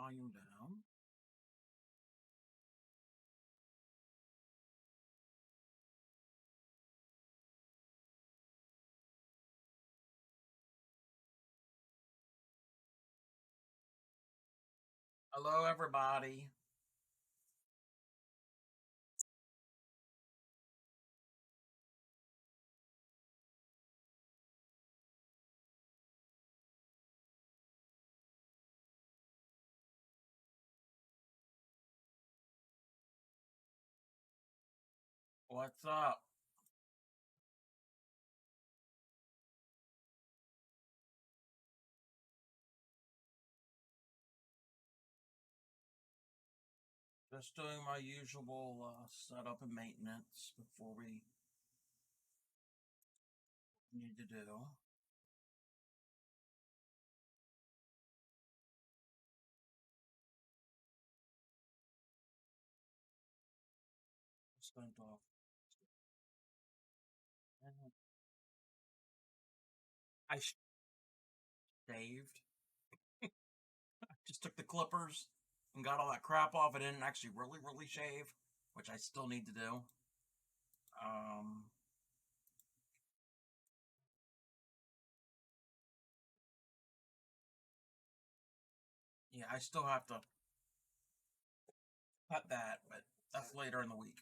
volume down. Hello, everybody. What's up? Just doing my usual setup and maintenance before we need to do. Spent off. I shaved. Just took the clippers and got all that crap off. I didn't actually really shave, which I still need to do. Yeah, I still have to cut that, but that's later in the week.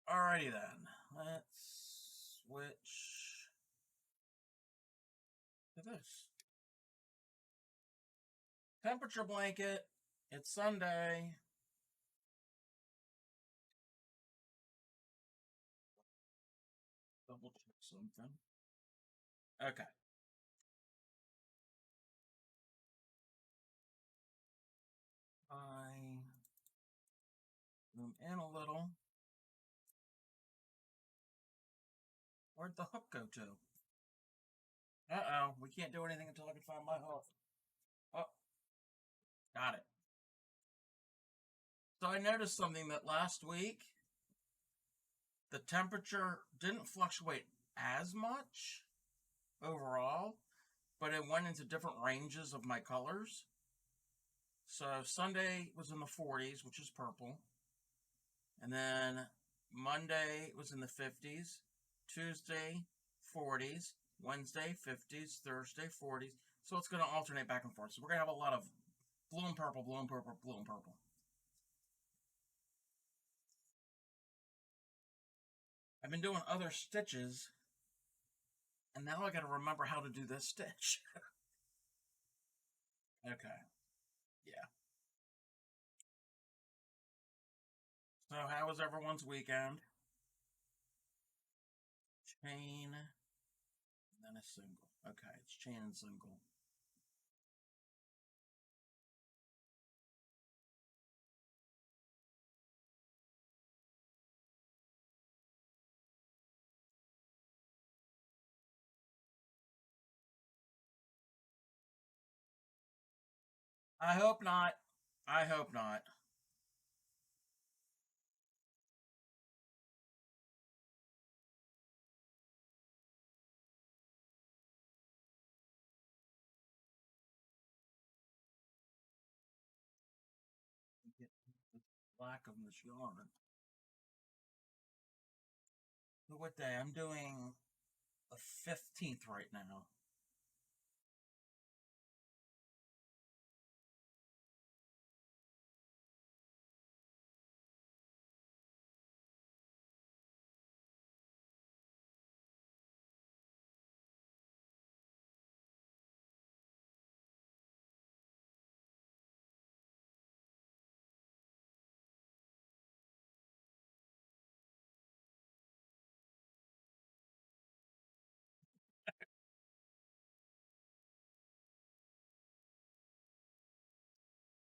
Alrighty then, let's switch to this. Temperature blanket. It's Sunday. Double check something. Okay. I zoom in a little. Where'd the hook go to? Uh-oh, we can't do anything until I can find my hook. Oh, got it. So I noticed something that last week, the temperature didn't fluctuate as much overall, but it went into different ranges of my colors. So Sunday was in the 40s, which is purple. And then Monday was in the 50s. Tuesday, 40s. Wednesday, 50s. Thursday, 40s. So it's going to alternate back and forth. So we're going to have a lot of blue and purple, blue and purple, blue and purple. I've been doing other stitches, and now I got to remember how to do this stitch. Okay. Yeah. So how was everyone's weekend? Chain, and then a single. Okay, it's chain and single. I hope not. I hope not. Get the black of this yarn. So what day? I'm doing the 15th right now.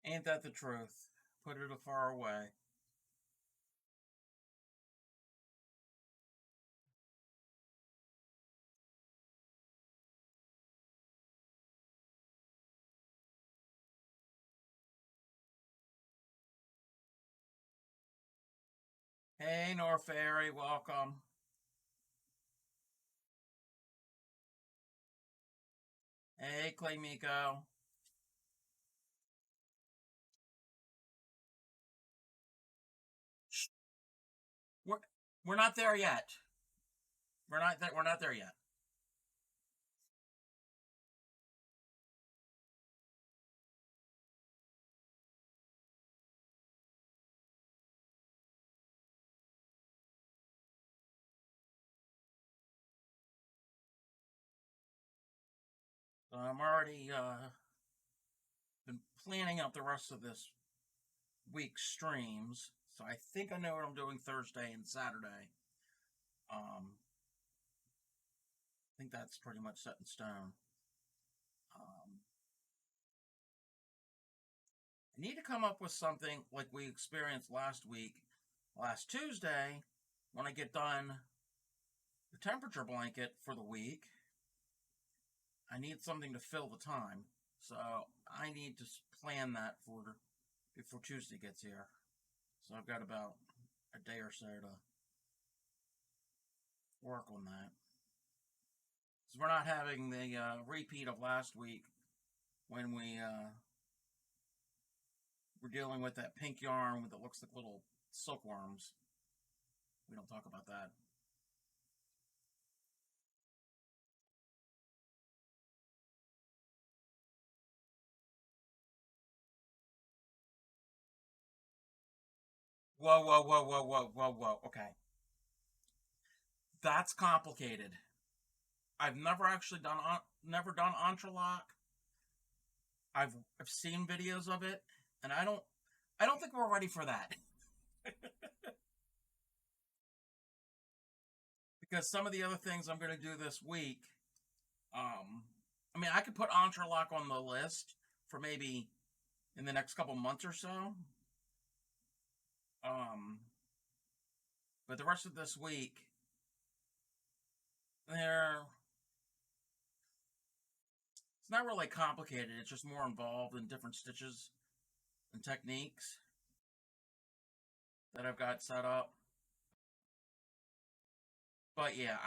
Ain't that the truth? Put it far away. Hey, North Fairy, welcome. Hey, Clay Miko. We're not there yet. We're not there yet. So I'm already been planning out the rest of this week's streams. So I think I know what I'm doing Thursday and Saturday. I think that's pretty much set in stone. I need to come up with something like we experienced last Tuesday, when I get done the temperature blanket for the week. I need something to fill the time, so I need to plan that for before Tuesday gets here. So I've got about a day or so to work on that. So we're not having the repeat of last week when we were dealing with that pink yarn that looks like little silkworms. We don't talk about that. Whoa, whoa, whoa, whoa, whoa, whoa, whoa. Okay. That's complicated. I've never actually done entrelock. I've seen videos of it, and I don't think we're ready for that. Because some of the other things I'm going to do this week, I mean, I could put entrelock on the list for maybe in the next couple months or so. But the rest of this week, it's not really complicated. It's just more involved in different stitches and techniques that I've got set up. But yeah,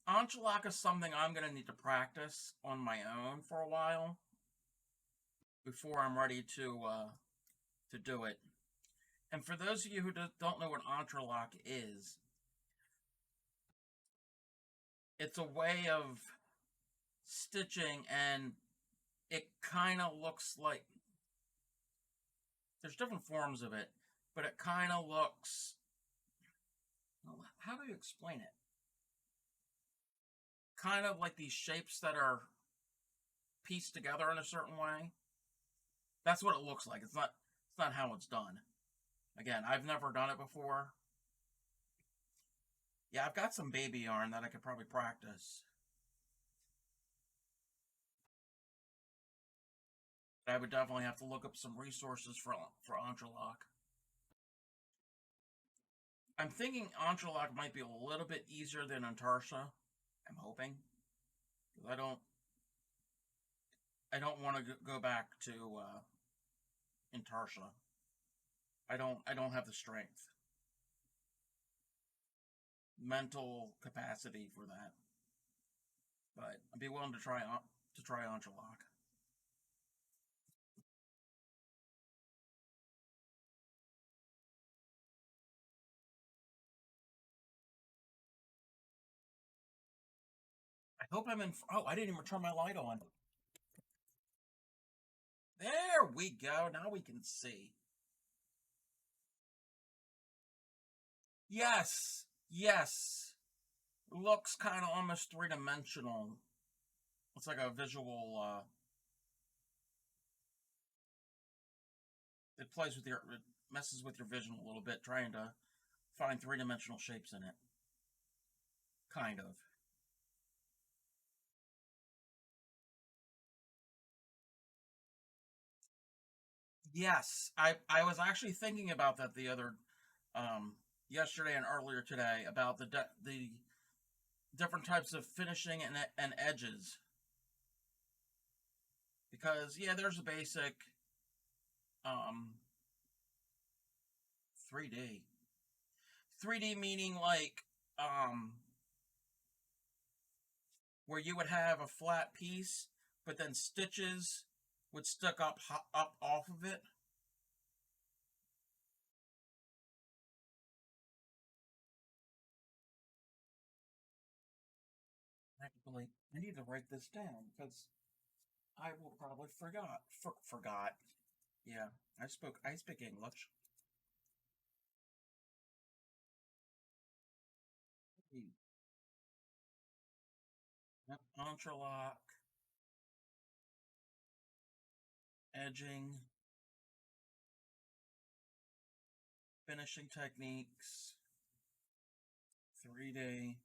entrelock is something I'm going to need to practice on my own for a while before I'm ready to do it. And for those of you who don't know what entrelock is, it's a way of stitching, and it kind of looks like, there's different forms of it, but it kind of looks, how do you explain it? Kind of like these shapes that are pieced together in a certain way. That's what it looks like. It's not how it's done. Again, I've never done it before. Yeah, I've got some baby yarn that I could probably practice. I would definitely have to look up some resources for entrelock. I'm thinking entrelock might be a little bit easier than intarsha. I'm hoping, because I don't want to go back to intarsha. I don't have the strength, mental capacity for that. But I'd be willing to try entrelock. I hope I'm in. Oh, I didn't even turn my light on. There we go. Now we can see. Yes, yes. Looks kind of almost three-dimensional. It's like a visual. It messes with your vision a little bit, trying to find three-dimensional shapes in it. Kind of. Yes, I was actually thinking about that the other yesterday and earlier today, about the different types of finishing and edges. Because yeah, there's a basic 3D. 3D meaning like where you would have a flat piece, but then stitches would stick up off of it. I need to write this down because I will probably forgot. Yeah, I speak English. Entrelock, edging, finishing techniques, 3D.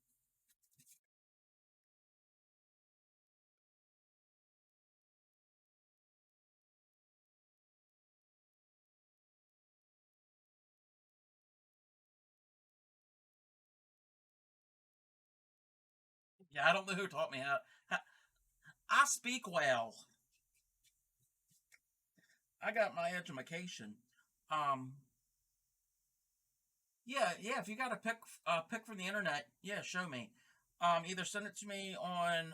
Yeah, I don't know who taught me how. I speak well. I got my education. Um, yeah. If you got a pick from the internet, yeah, show me. Either send it to me on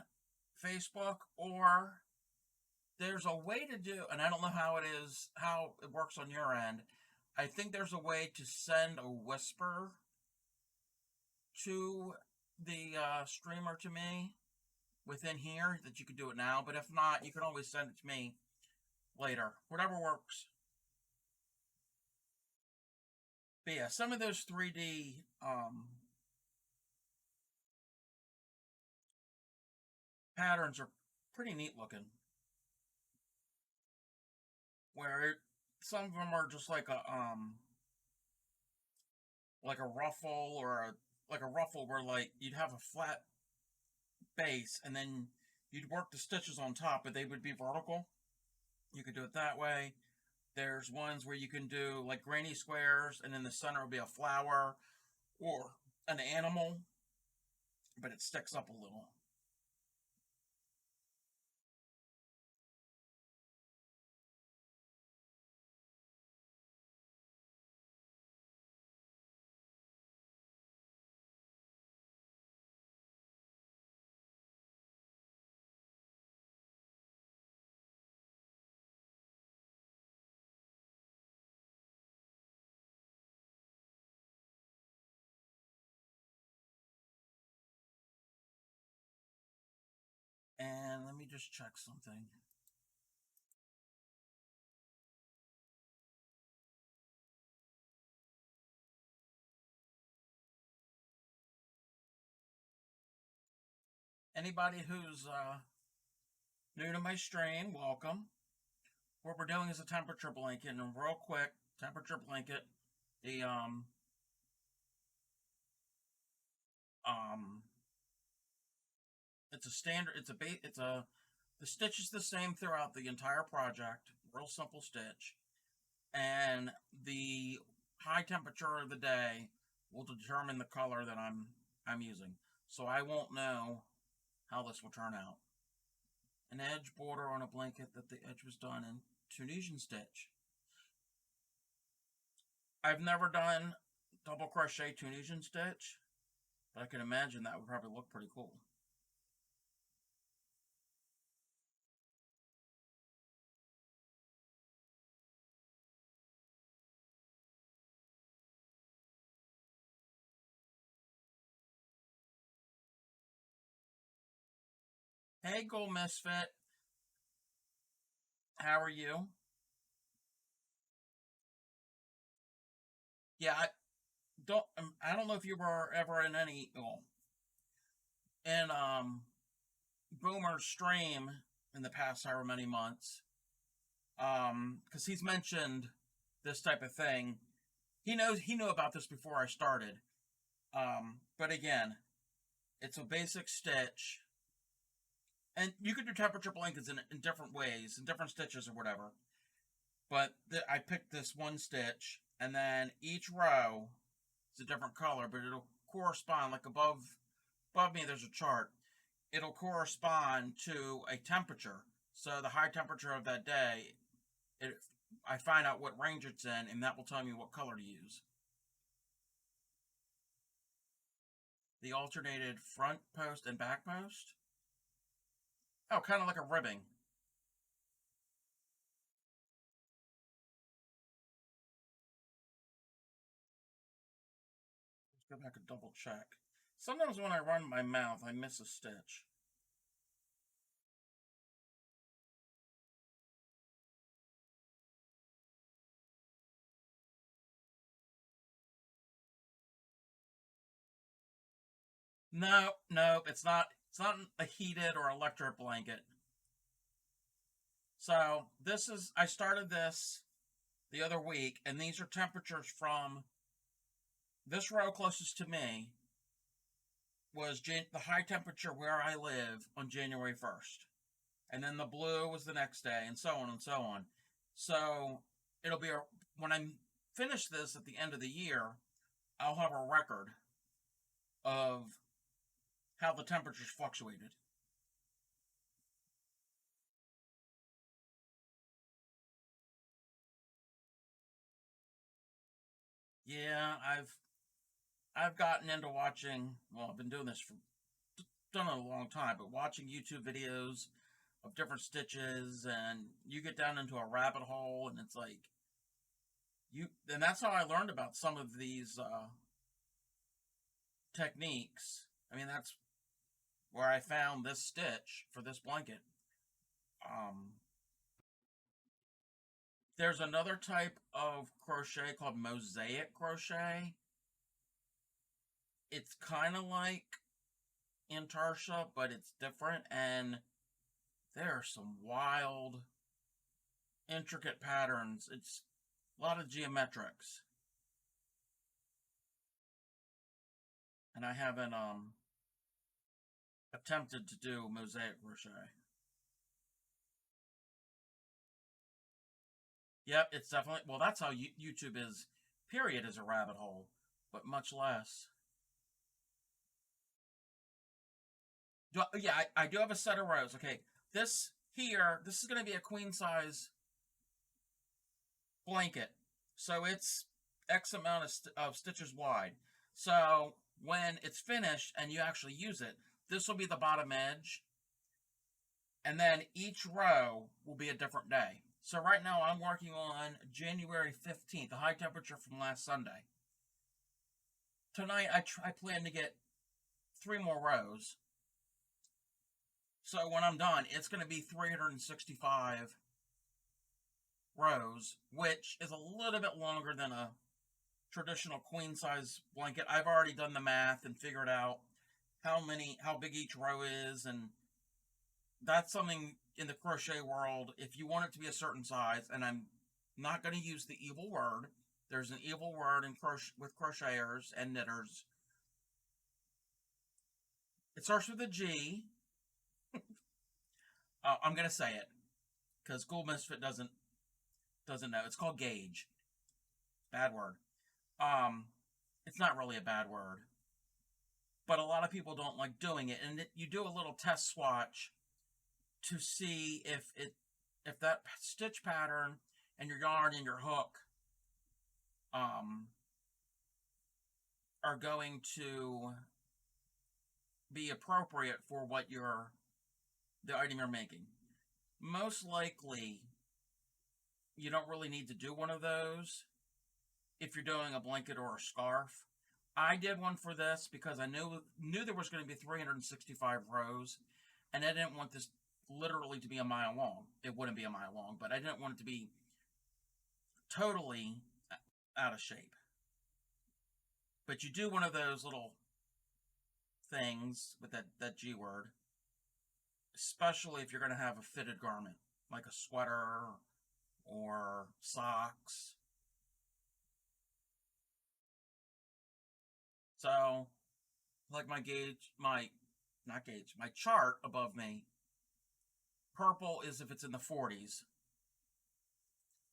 Facebook or there's a way to do, and I don't know how it works on your end. I think there's a way to send a whisper to the streamer to me within here that you could do it now. But if not, you can always send it to me later. Whatever works. But yeah, some of those 3D patterns are pretty neat looking. Where some of them are just like a ruffle or like a ruffle where like you'd have a flat base and then you'd work the stitches on top, but they would be vertical. You could do it that way. There's ones where you can do like granny squares, and in the center will be a flower or an animal, but it sticks up a little. And let me just check something. Anybody who's new to my stream, welcome. What we're doing is a temperature blanket, and real quick, temperature blanket. The um, it's a standard. The stitch is the same throughout the entire project. Real simple stitch, and the high temperature of the day will determine the color that I'm using. So I won't know how this will turn out. An edge border on a blanket that the edge was done in Tunisian stitch. I've never done double crochet Tunisian stitch, but I can imagine that would probably look pretty cool. Hey, Gold Misfit, how are you? Yeah, I don't know if you were ever in any well, in Boomer's stream in the past however many months, because he's mentioned this type of thing. He knew about this before I started. But again, it's a basic stitch, and you can do temperature blankets in different ways, in different stitches or whatever. But I picked this one stitch, and then each row is a different color, but it'll correspond like above me. There's a chart. It'll correspond to a temperature. So the high temperature of that day, it, I find out what range it's in, and that will tell me what color to use. The alternated front post and back post. Oh, kind of like a ribbing. Let's go back and double check. Sometimes when I run my mouth, I miss a stitch. No, no, it's not. It's not a heated or electric blanket. So I started this the other week, and these are temperatures from this row closest to me was the high temperature where I live on January 1st. And then the blue was the next day, and so on and so on. So it'll be when I finish this at the end of the year, I'll have a record of how the temperatures fluctuated. Yeah, I've gotten into watching. Well, I've been doing this for done it a long time, but watching YouTube videos of different stitches, and you get down into a rabbit hole, and it's like and that's how I learned about some of these techniques. I mean, that's where I found this stitch for this blanket. Um, there's another type of crochet called mosaic crochet. It's kind of like intarsia, but it's different, and there are some wild, intricate patterns. It's a lot of geometrics. And I haven't attempted to do mosaic crochet. Yep, it's definitely, well, that's how YouTube is, period, is a rabbit hole, but much less. Yeah, I do have a set of rows. Okay, this is going to be a queen size blanket. So it's X amount of stitches wide. So when it's finished and you actually use it, this will be the bottom edge. And then each row will be a different day. So right now I'm working on January 15th, the high temperature from last Sunday. Tonight I plan to get 3 more rows. So when I'm done, it's going to be 365 rows, which is a little bit longer than a traditional queen size blanket. I've already done the math and figured out how big each row is, and that's something in the crochet world. If you want it to be a certain size, and I'm not going to use the evil word, there's an evil word in with crocheters and knitters. It starts with a G. I'm going to say it because Cool Misfit doesn't know. It's called gauge. Bad word. It's not really a bad word, but a lot of people don't like doing it, and you do a little test swatch to see if that stitch pattern and your yarn and your hook are going to be appropriate for what the item you're making. Most likely, you don't really need to do one of those if you're doing a blanket or a scarf. I did one for this because I knew there was going to be 365 rows, and I didn't want this literally to be a mile long. It wouldn't be a mile long, but I didn't want it to be totally out of shape. But you do one of those little things with that G word, especially if you're going to have a fitted garment, like a sweater or socks. So, like my chart above me, purple is if it's in the 40s.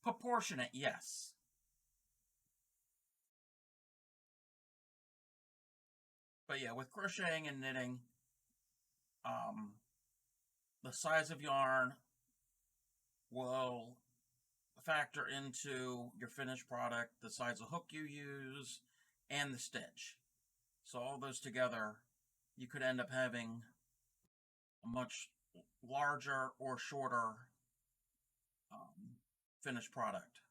Proportionate, yes. But yeah, with crocheting and knitting, the size of yarn will factor into your finished product, the size of hook you use, and the stitch. So all those together, you could end up having a much larger or shorter finished product.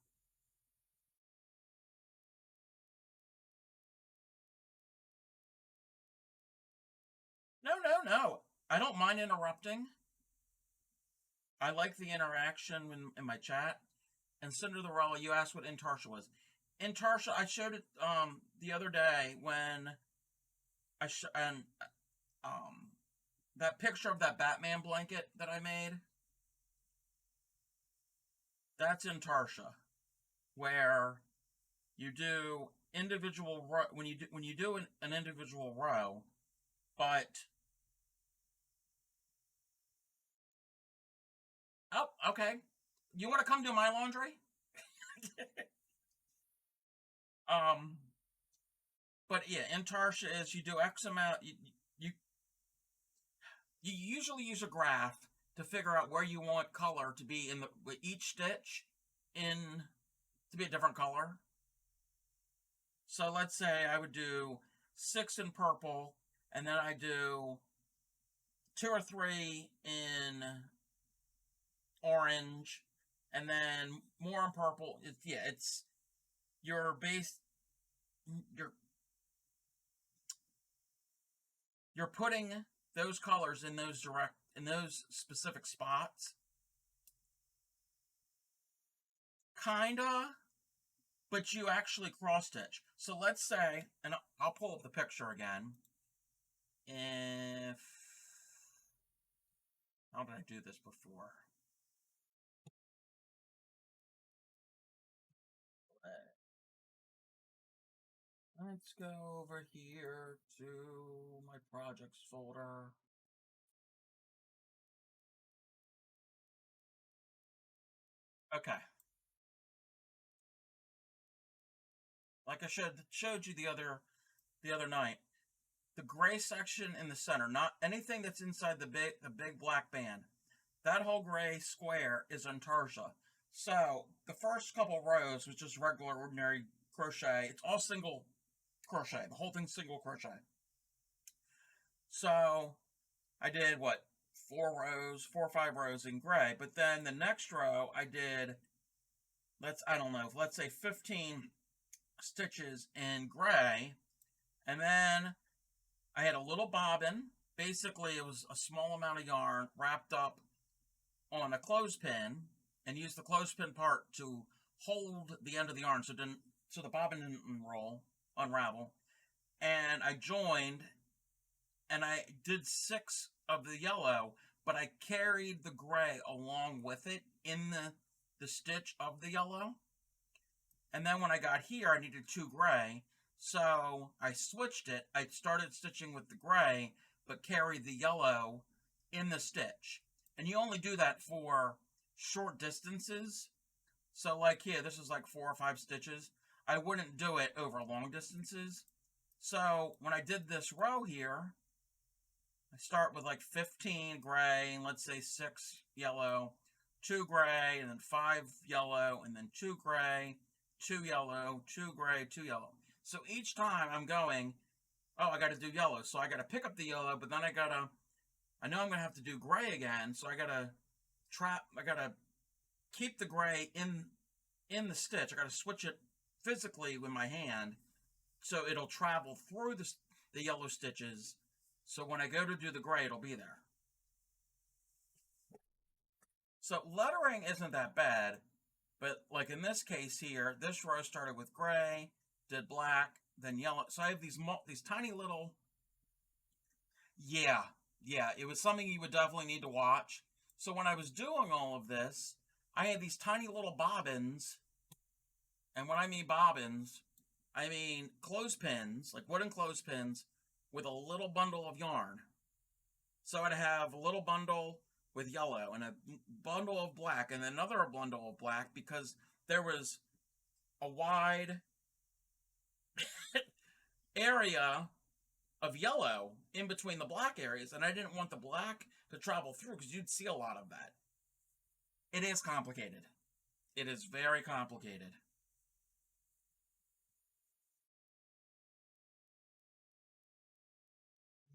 No. I don't mind interrupting. I like the interaction in my chat. And Cinderella, you asked what intarsia was. Intarsia, I showed it the other day when that picture of that Batman blanket that I made, that's in Tarsha, where you do individual row, when you do an individual row, but oh, okay. You want to come do my laundry? um, but yeah, in Tarsha is you do X amount. You you usually use a graph to figure out where you want color to be in the with each stitch in to be a different color. So let's say I would do 6 in purple, and then I do 2 or 3 in orange, and then more in purple. It's your base. You're you're putting those colors in those specific spots, kinda, but you actually cross stitch. So let's say, and I'll pull up the picture again. If how did I do this before? Let's go over here to my projects folder. Okay. Like I showed you the other night, the gray section in the center, not anything that's inside the big black band. That whole gray square is Antarsia. So the first couple rows was just regular ordinary crochet. It's all single crochet. The whole thing's single crochet. So I did what, 4 or 5 rows in gray. But then the next row I did, I don't know, let's say 15 stitches in gray. And then I had a little bobbin. Basically, it was a small amount of yarn wrapped up on a clothespin, and used the clothespin part to hold the end of the yarn so the bobbin didn't unravel. And I joined, and I did 6 of the yellow, but I carried the gray along with it in the stitch of the yellow. And then when I got here, I needed 2 gray, so I switched it. I started stitching with the gray, but carried the yellow in the stitch. And you only do that for short distances. So like here, this is like 4 or 5 stitches. I wouldn't do it over long distances. So when I did this row here, I start with like 15 gray, and let's say 6 yellow, 2 gray, and then 5 yellow, and then 2 gray, 2 yellow, 2 gray, 2 yellow. So each time I'm going, oh, I got to do yellow. So I got to pick up the yellow, but then I know I'm going to have to do gray again. So I got to keep the gray in the stitch. I got to switch it physically with my hand so it'll travel through the yellow stitches. So when I go to do the gray, it'll be there. So lettering isn't that bad, but like in this case here, this row started with gray, did black, then yellow. So I have these tiny little, yeah, it was something you would definitely need to watch. So when I was doing all of this, I had these tiny little bobbins, and when I mean bobbins, I mean clothespins, like wooden clothespins, with a little bundle of yarn. So I'd have a little bundle with yellow and a bundle of black and another bundle of black, because there was a wide area of yellow in between the black areas, and I didn't want the black to travel through because you'd see a lot of that. It is complicated. It is very complicated.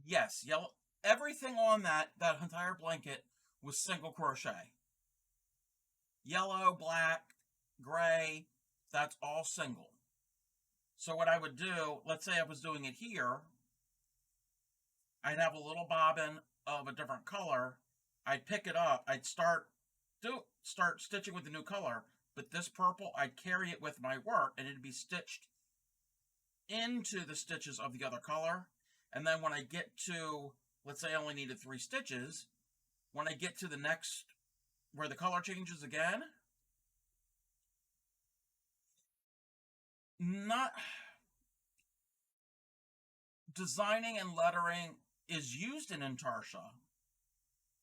Yes, yellow. Everything on that entire blanket was single crochet. Yellow, black, gray, that's all single. So what I would do, let's say I was doing it here, I'd have a little bobbin of a different color. I'd pick it up. I'd start stitching with the new color, but this purple, I'd carry it with my work, and it'd be stitched into the stitches of the other color. And then when I get to let's say I only needed 3 stitches, when I get to the next, where the color changes again, not designing and lettering is used in Intarsha.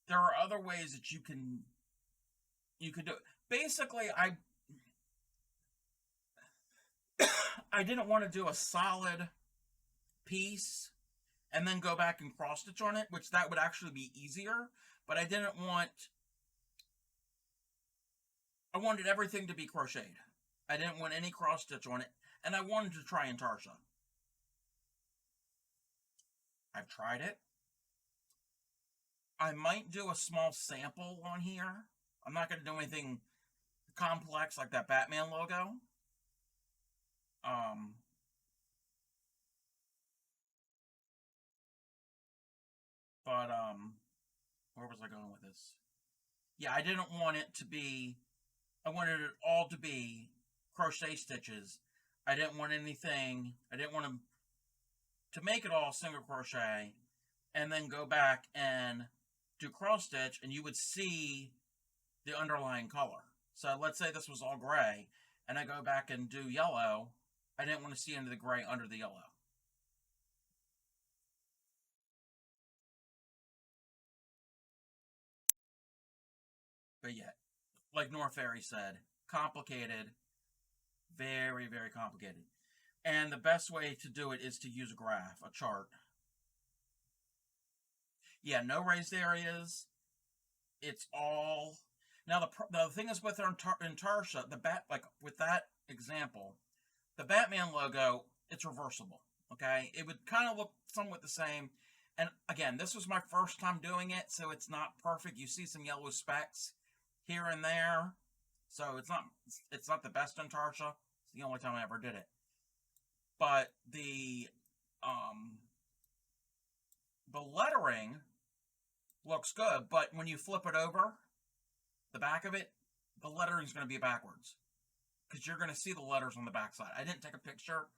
There are other ways that you could do it. Basically, I didn't want to do a solid piece and then go back and cross stitch on it, which that would actually be easier, but I wanted everything to be crocheted. I didn't want any cross stitch on it, and I wanted to try Intarsha. I've tried it. I might do a small sample on here. I'm not going to do anything complex like that Batman logo. Where was I going with this? Yeah, I didn't want it to be, I wanted it all to be crochet stitches. I didn't want to make it all single crochet and then go back and do cross stitch and you would see the underlying color. So let's say this was all gray and I go back and do yellow. I didn't want to see into the gray under the yellow. But yeah, like North Fairy said, complicated, very, very complicated. And the best way to do it is to use a graph, a chart. Yeah, no raised areas. It's all... Now, the thing is with Intarsha, like with that example, the Batman logo, it's reversible, okay? It would kind of look somewhat the same. And again, this was my first time doing it, so it's not perfect. You see some yellow specks here and there. So it's not the best Intarsha. It's the only time I ever did it. But the lettering looks good, but when you flip it over, the back of it, the lettering is going to be backwards because you're going to see the letters on the back side. I didn't take a picture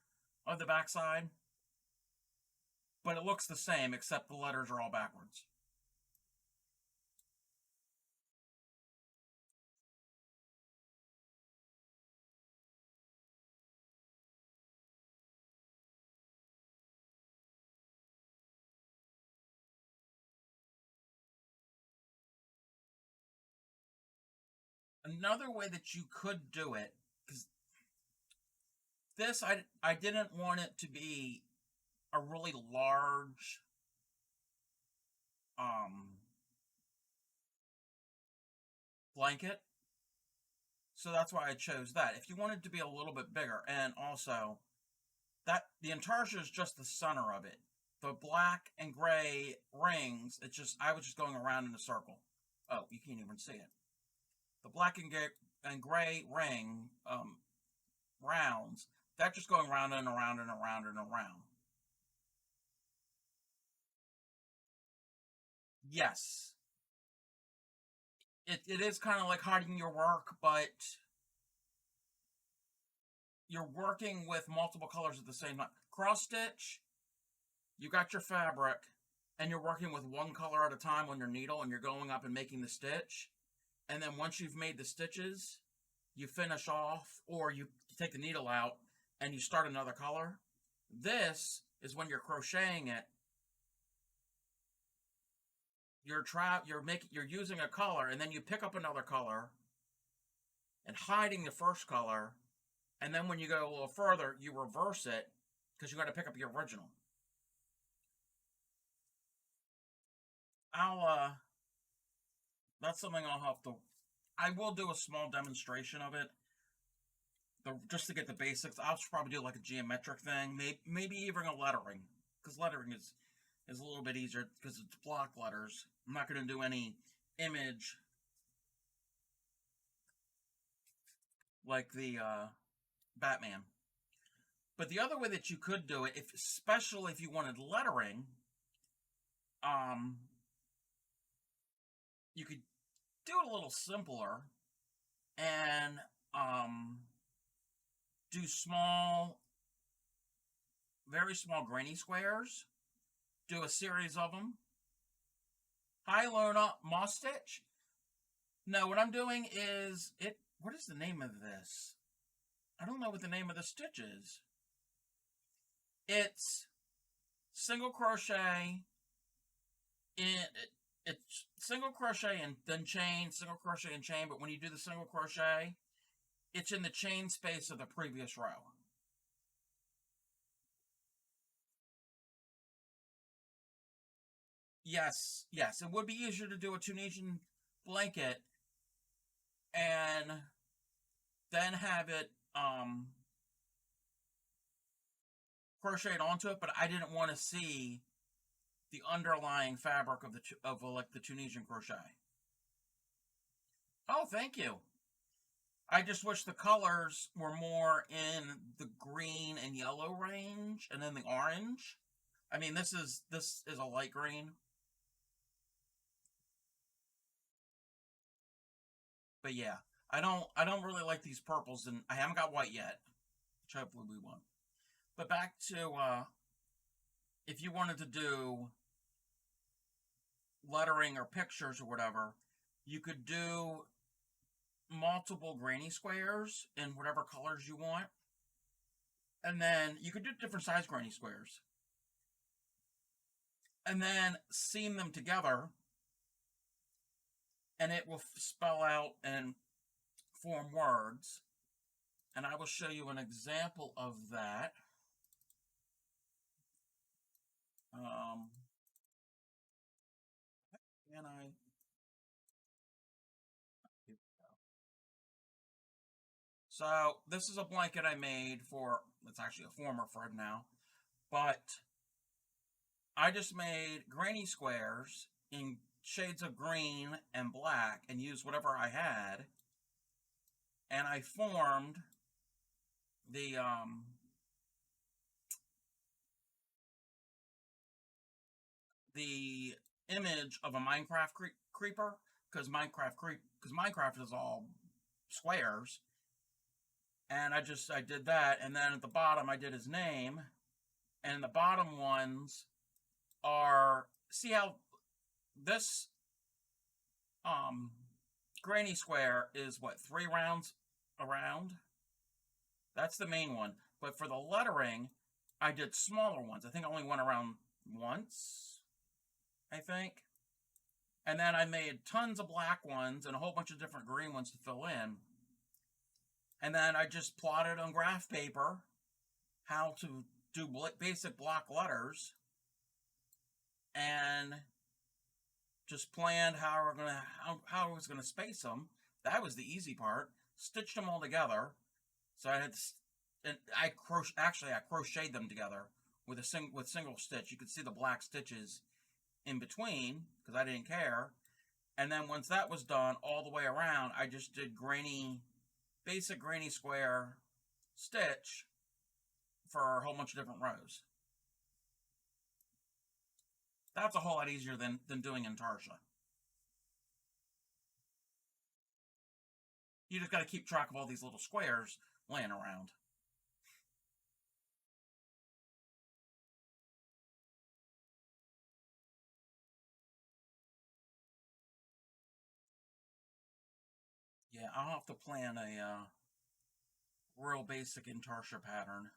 of the back side, but it looks the same except the letters are all backwards. Another way that you could do it, because this, I didn't want it to be a really large blanket, so that's why I chose that. If you want it to be a little bit bigger, and also that the Intarsha is just the center of it. The black and gray rings, I was just going around in a circle. Oh, you can't even see it. The black and gray ring rounds, that's just going round and around and around and around. Yes. It is kind of like hiding your work, but you're working with multiple colors at the same time. Cross stitch, you got your fabric, and you're working with one color at a time on your needle, and you're going up and making the stitch. And then once you've made the stitches, you finish off, or you take the needle out, and you start another color. This is when you're crocheting it. You're using a color, and then you pick up another color, and hiding the first color, and then when you go a little further, you reverse it, because you got to pick up your original. That's something I will do a small demonstration of it, just to get the basics. I'll probably do like a geometric thing, maybe even a lettering, because lettering is a little bit easier, because it's block letters. I'm not going to do any image like the Batman. But the other way that you could do it, especially if you wanted lettering, you could do it a little simpler and do very small granny squares. Do a series of them, high-low moss stitch. No, what I'm doing is what is the name of this? I don't know what the name of the stitch is. It's single crochet it's single crochet and then chain, single crochet and chain, but when you do the single crochet, it's in the chain space of the previous row. Yes, yes, it would be easier to do a Tunisian blanket and then have it crocheted onto it, but I didn't want to see the underlying fabric of like the Tunisian crochet. Oh, thank you. I just wish the colors were more in the green and yellow range, and then the orange. I mean, this is a light green, but yeah, I don't really like these purples, and I haven't got white yet, which hopefully we won't. But back to if you wanted to do lettering or pictures or whatever, you could do multiple granny squares in whatever colors you want. And then you could do different size granny squares. And then seam them together. And it will spell out and form words. And I will show you an example of that. Can I? So this is a blanket I made for, it's actually a former Fred now, but I just made granny squares in shades of green and black and used whatever I had, and I formed the image of a Minecraft creeper, because Minecraft is all squares, and I did that, and then at the bottom I did his name, and the bottom ones are, see how this granny square is what, 3 rounds around? That's the main one. But for the lettering, I did smaller ones. I think I only went around once, I think. And then I made tons of black ones and a whole bunch of different green ones to fill in. And then I just plotted on graph paper how to do basic block letters and just planned how I was gonna space them. That was the easy part. Stitched them all together. So I had to, and I crocheted them together with single stitch. You could see the black stitches in between because I didn't care. And then once that was done all the way around, I just did basic granny square stitch for a whole bunch of different rows. That's a whole lot easier than doing intarsia. You just got to keep track of all these little squares laying around. Yeah, I'll have to plan a real basic intarsia pattern.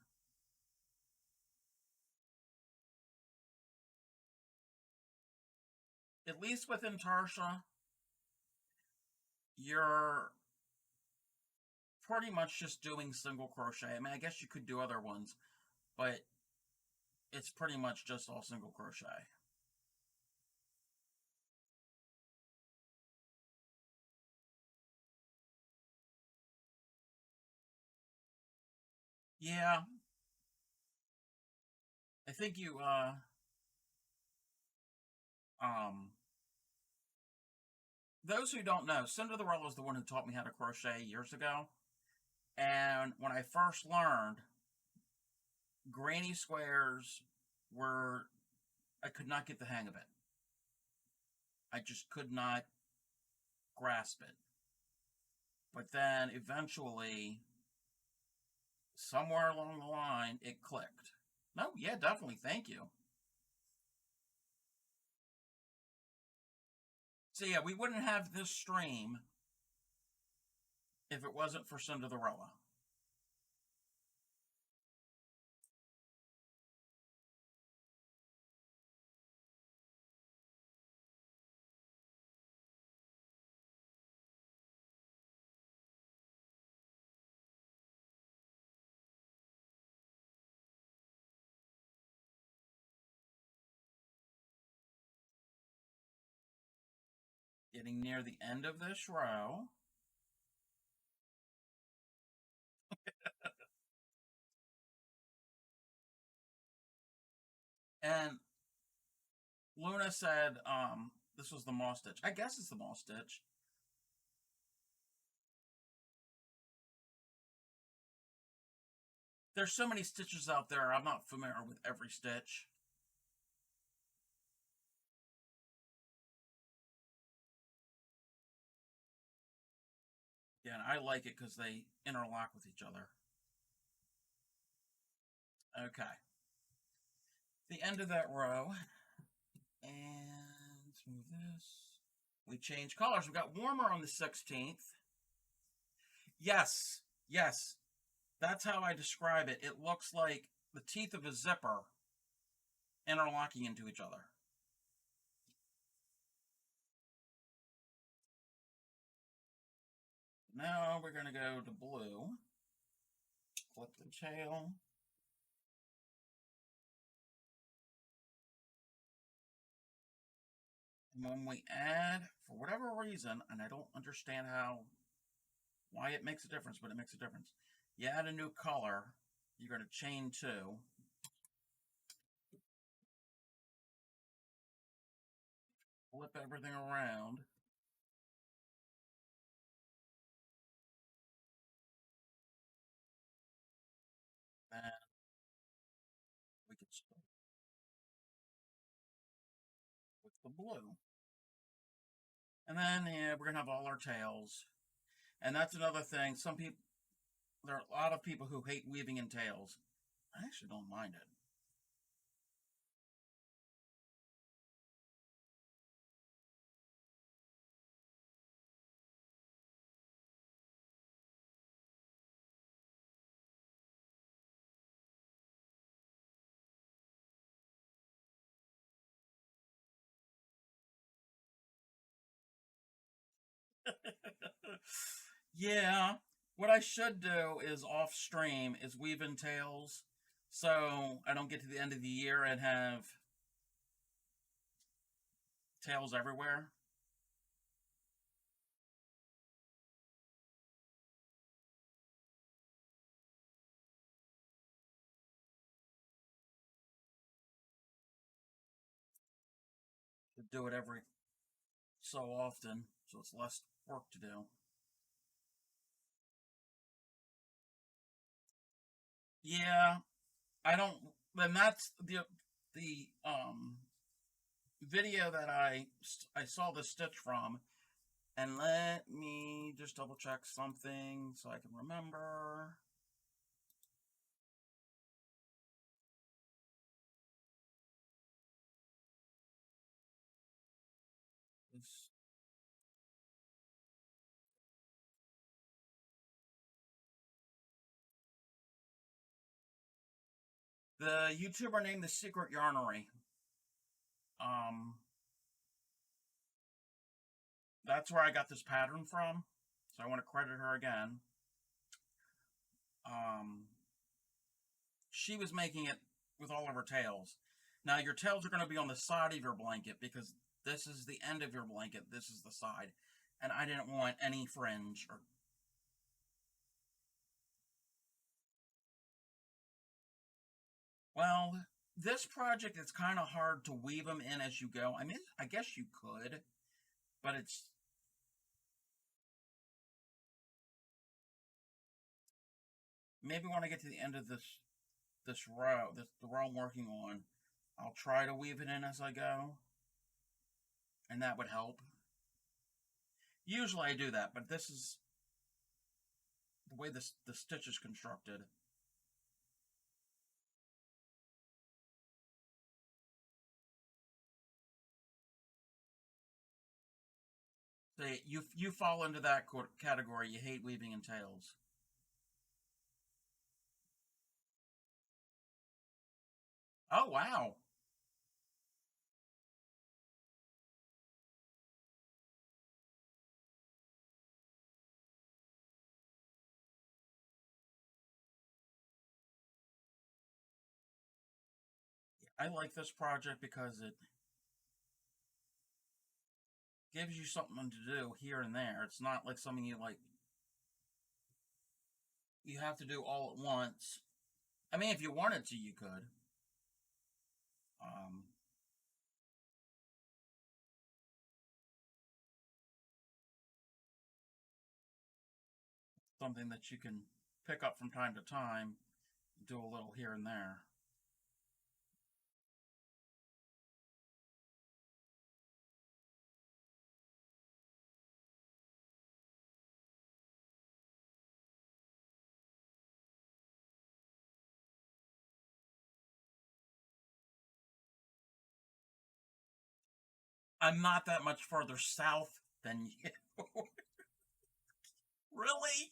At least with intarsia, you're pretty much just doing single crochet. I mean, I guess you could do other ones, but it's pretty much just all single crochet. Yeah, I think you, those who don't know, Cinderella is the one who taught me how to crochet years ago. And when I first learned, granny squares were, I could not get the hang of it. I just could not grasp it. But then eventually, somewhere along the line, it clicked. No, yeah, definitely. Thank you. So yeah, we wouldn't have this stream if it wasn't for Cinderella. Getting near the end of this row. And Luna said this was the moss stitch. I guess it's the moss stitch. There's so many stitches out there, I'm not familiar with every stitch. Yeah, and I like it because they interlock with each other. Okay. The end of that row. And let's move this. We change colors. We got warmer on the 16th. Yes, yes. That's how I describe it. It looks like the teeth of a zipper interlocking into each other. Now we're going to go to blue. Flip the tail. And when we add, for whatever reason, and I don't understand why it makes a difference, but it makes a difference. You add a new color, you're going to chain 2. Flip everything around. And we can start with the blue. And then yeah, we're going to have all our tails. And that's another thing. There are a lot of people who hate weaving in tails. I actually don't mind it. Yeah, what I should do is off stream is weave in tails, so I don't get to the end of the year and have tails everywhere. To do it every so often, so it's less work to do. Yeah, I don't. Then that's the video that I saw the stitch from, and let me just double check something so I can remember. This. The YouTuber named the Secret Yarnery. That's where I got this pattern from, so I want to credit her again. She was making it with all of her tails. Now your tails are going to be on the side of your blanket because this is the end of your blanket, this is the side, and I didn't want any fringe or. Well, this project is kind of hard to weave them in as you go. I mean, I guess you could, but it's. Maybe when I get to the end of this row, the row I'm working on, I'll try to weave it in as I go, and that would help. Usually I do that, but this is the way the stitch is constructed. say you fall into that category. You hate weaving in tails. Oh wow. I like this project because it gives you something to do here and there. It's not like something you have to do all at once. I mean, if you wanted to, you could. Um, Something that you can pick up from time to time, do a little here and there. I'm not that much further south than you. Really?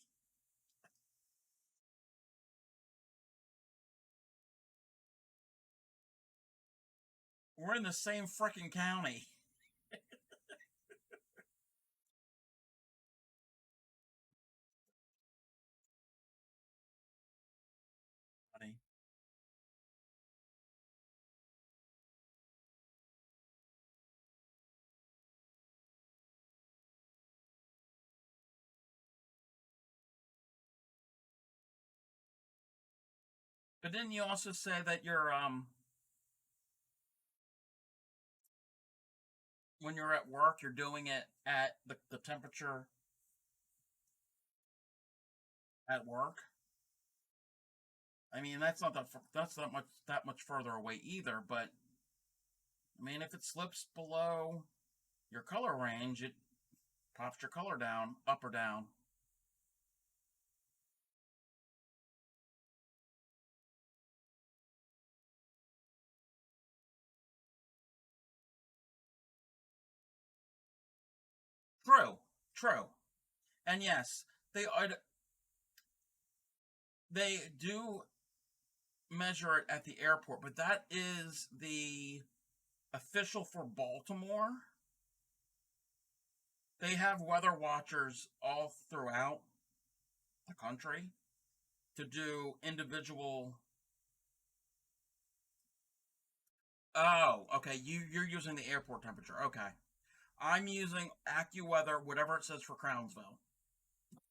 We're in the same freaking county. Buddy. But didn't you also say that you're when you're at work, you're doing it at the temperature at work? I mean, that's not much further away either. But I mean, if it slips below your color range, it pops your color down, up or down. True, true, and yes, they are. They do measure it at the airport, but that is the official for Baltimore. They have weather watchers all throughout the country to do individual. Oh, okay. You're using the airport temperature. Okay. I'm using AccuWeather, whatever it says for Crownsville.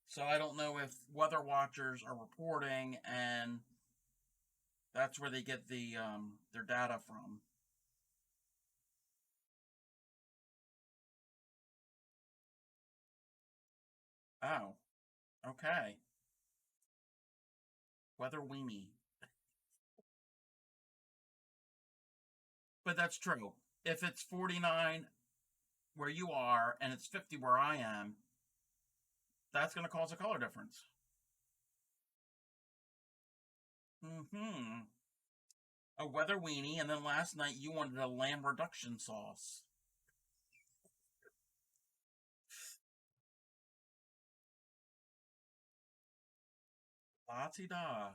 So I don't know if weather watchers are reporting, and that's where they get their data from. Oh, okay. Weather weenie. But that's true. If it's 49 where you are and it's 50 where I am, that's going to cause a color difference. Mm-hmm. A weather weenie, and then last night you wanted a lamb reduction sauce. La-ti-da.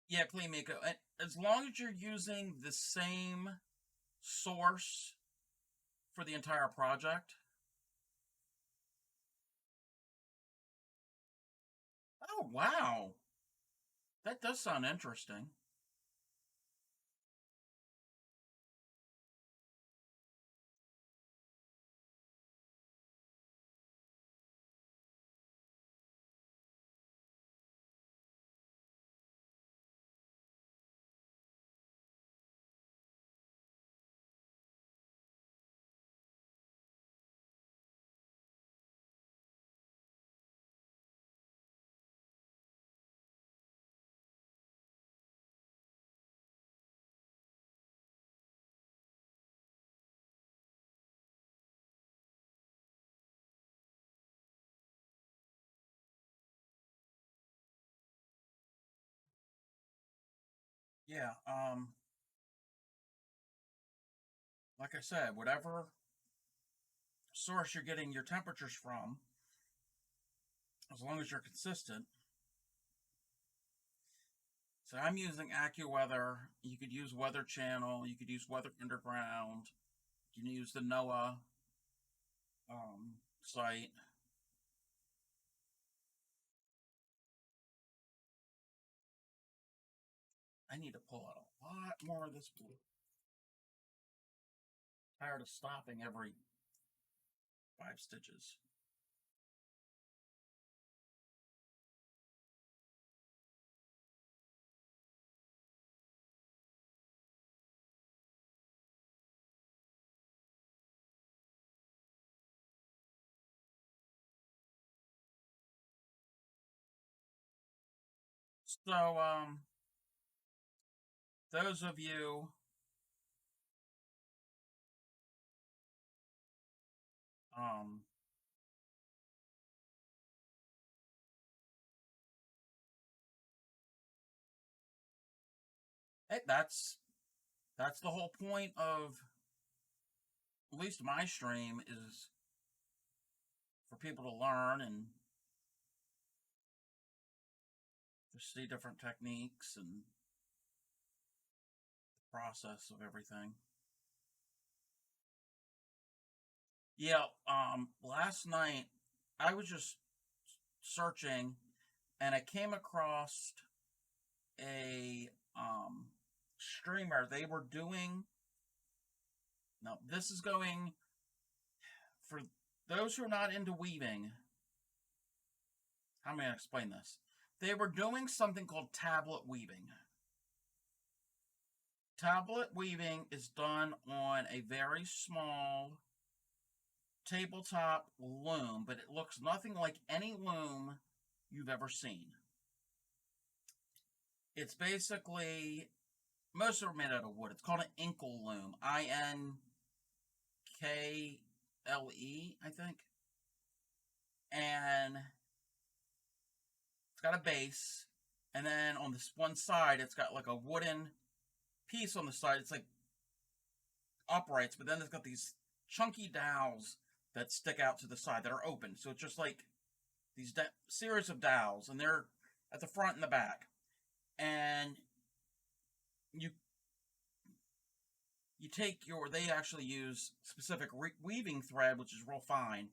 Yeah, Clean Miko. As long as you're using the same source for the entire project. Oh, wow. That does sound interesting. yeah, like I said, whatever source you're getting your temperatures from, as long as you're consistent. So I'm using AccuWeather. You could use Weather Channel. You could use Weather Underground. You can use the NOAA site. I need to pull out a lot more of this blue. Tired of stopping every 5 stitches. So, those of you um, hey, that's the whole point of at least my stream, is for people to learn and to see different techniques and the process of everything. Yeah, last night I was just searching and I came across a streamer. They were doing, now this is going for those who are not into weaving. How am I going to explain this? They were doing something called tablet weaving. Tablet weaving is done on a very small tabletop loom, but it looks nothing like any loom you've ever seen. It's basically, most of them are made out of wood. It's called an inkle loom. I-N-K-L-E, I think. And it's got a base. And then on this one side, it's got like a wooden piece on the side. It's like uprights, but then it's got these chunky dowels that stick out to the side that are open. So it's just like these series of dowels, and they're at the front and the back. And you take they actually use specific weaving thread, which is real fine.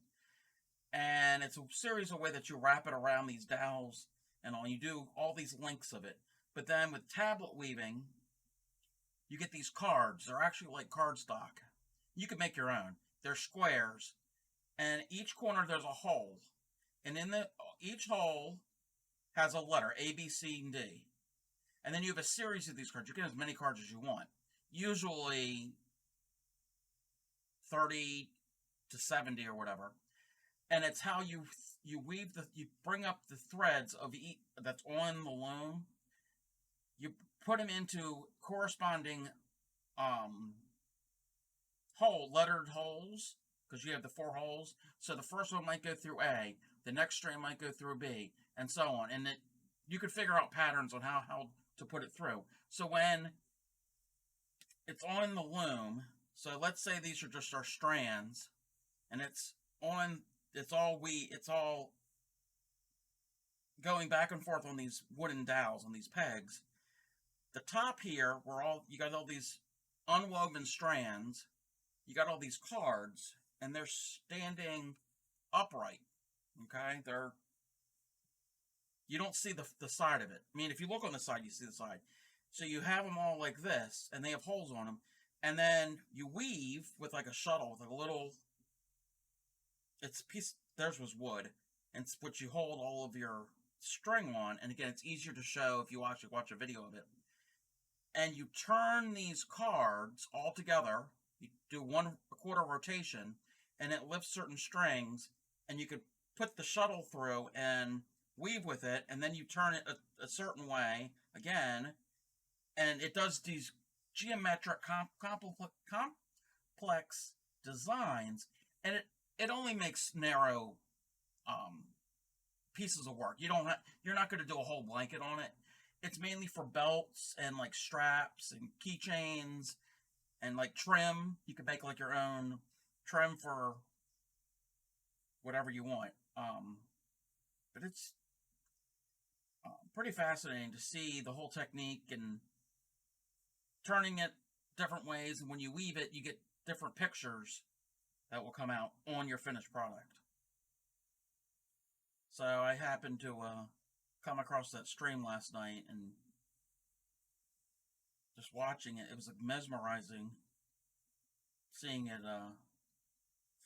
And it's a series of ways that you wrap it around these dowels and all. You do all these links of it. But then with tablet weaving, you get these cards. They're actually like cardstock. You can make your own. They're squares. And each corner there's a hole. And in each hole has a letter, A, B, C, and D. And then you have a series of these cards. You can have as many cards as you want. Usually 30 to 70 or whatever. And it's how you weave you bring up the threads of each that's on the loom. You put them into corresponding lettered holes, because you have the 4 holes. So the first one might go through A, the next strand might go through B, and so on. And you could figure out patterns on how to put it through. So when it's on the loom, so let's say these are just our strands, and it's all going back and forth on these wooden dowels, on these pegs. The top here, you got all these unwoven strands, you got all these cards, and they're standing upright. Okay, you don't see the side of it. I mean, if you look on the side, you see the side. So you have them all like this, and they have holes on them. And then you weave with like a shuttle, with a little, theirs was wood, and it's what you hold all of your string on. And again, it's easier to show if you watch a video of it. And you turn these cards all together. You do 1/4 rotation, and it lifts certain strings, and you could put the shuttle through and weave with it, and then you turn it a certain way again, and it does these geometric complex designs, and it only makes narrow pieces of work. You're not going to do a whole blanket on it. it's mainly for belts and like straps and keychains and like trim. You can make like your own trim for whatever you want. But it's pretty fascinating to see the whole technique and turning it different ways. And when you weave it, you get different pictures that will come out on your finished product. So I happened to come across that stream last night and just watching it. It was like mesmerizing seeing it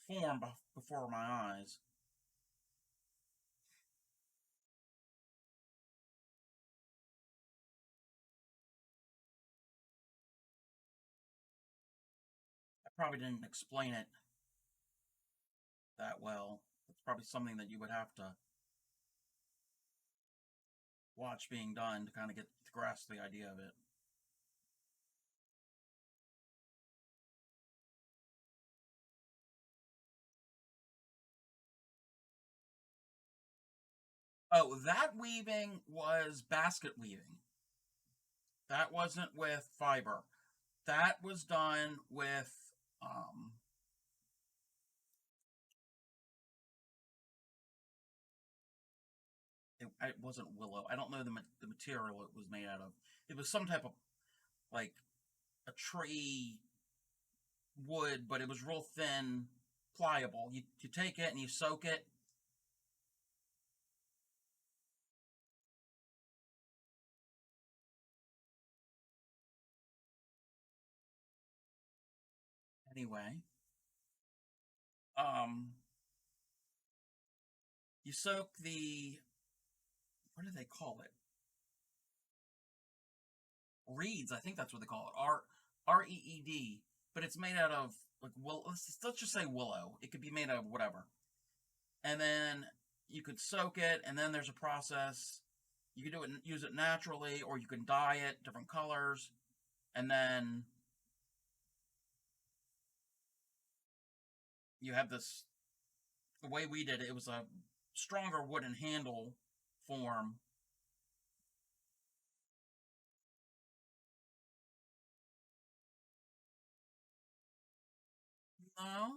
form before my eyes. I probably didn't explain it that well. It's probably something that you would have to watch being done to kind of get to grasp the idea of it. Oh, that weaving was basket weaving. That wasn't with fiber. That was done with um, it wasn't willow. I don't know the material it was made out of. It was some type of like a tree wood, but it was real thin, pliable. You take it and you soak it. Anyway, um, you soak the, what do they call it? Reeds. I think that's what they call it. REED. But it's made out of like let's just say willow. It could be made out of whatever. And then you could soak it, and then there's a process. You can do it, use it naturally, or you can dye it different colors, and then you have this. The way we did it, it was a stronger wooden handle form. No,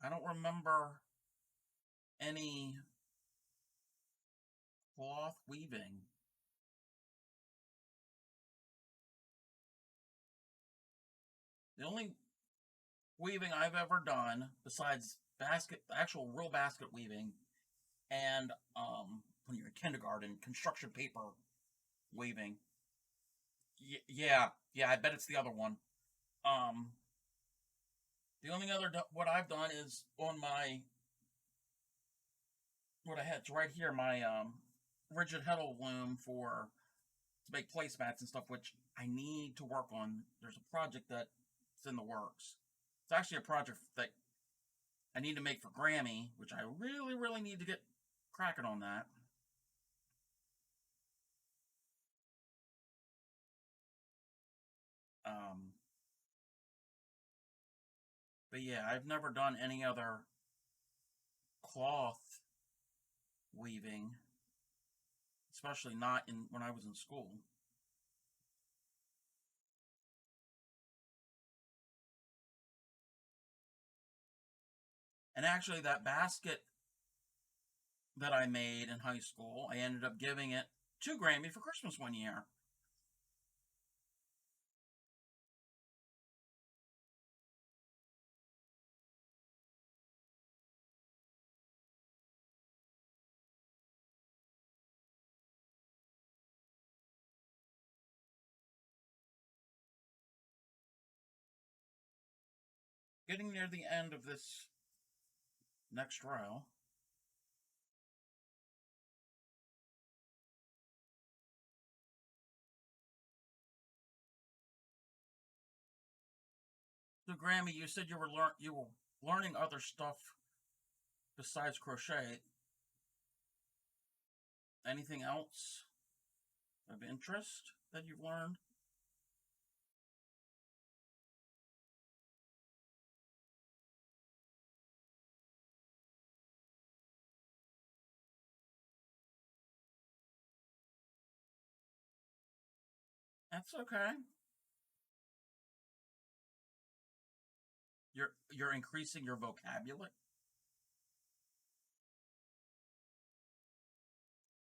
I don't remember any cloth weaving. The only weaving I've ever done, besides actual real basket weaving, and when you're in kindergarten, construction paper weaving. Yeah, I bet it's the other one. Um, the only other what I've done is on my what I had it's right here my rigid heddle loom for to make placemats and stuff, which I need to work on. There's a project that's in the works. It's actually a project that I need to make for Grammy, which I really need to get cracking on that. Um, but yeah, I've never done any other cloth weaving, especially not in when I was in school. And actually, that basket that I made in high school, I ended up giving it to Grammy for Christmas one year. Getting near the end of this next row. So, Grammy, you said you were learning other stuff besides crochet. Anything else of interest that you've learned? That's okay. You're increasing your vocabulary.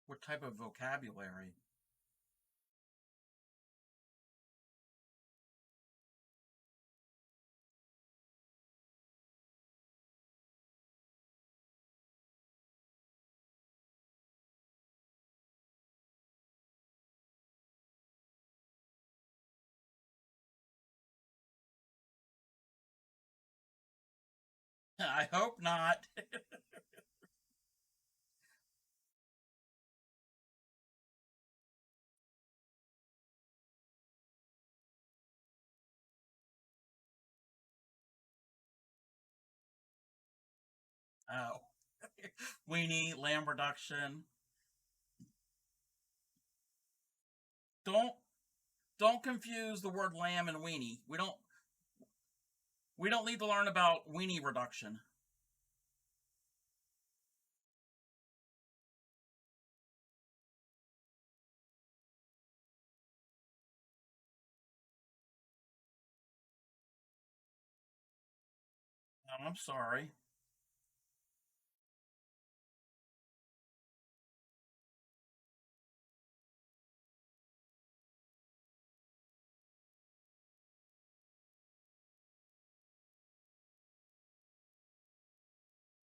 What type of vocabulary? I hope not. Oh, weenie lamb reduction. Don't don't confuse the word lamb and weenie. We don't need to learn about weenie reduction. I'm sorry.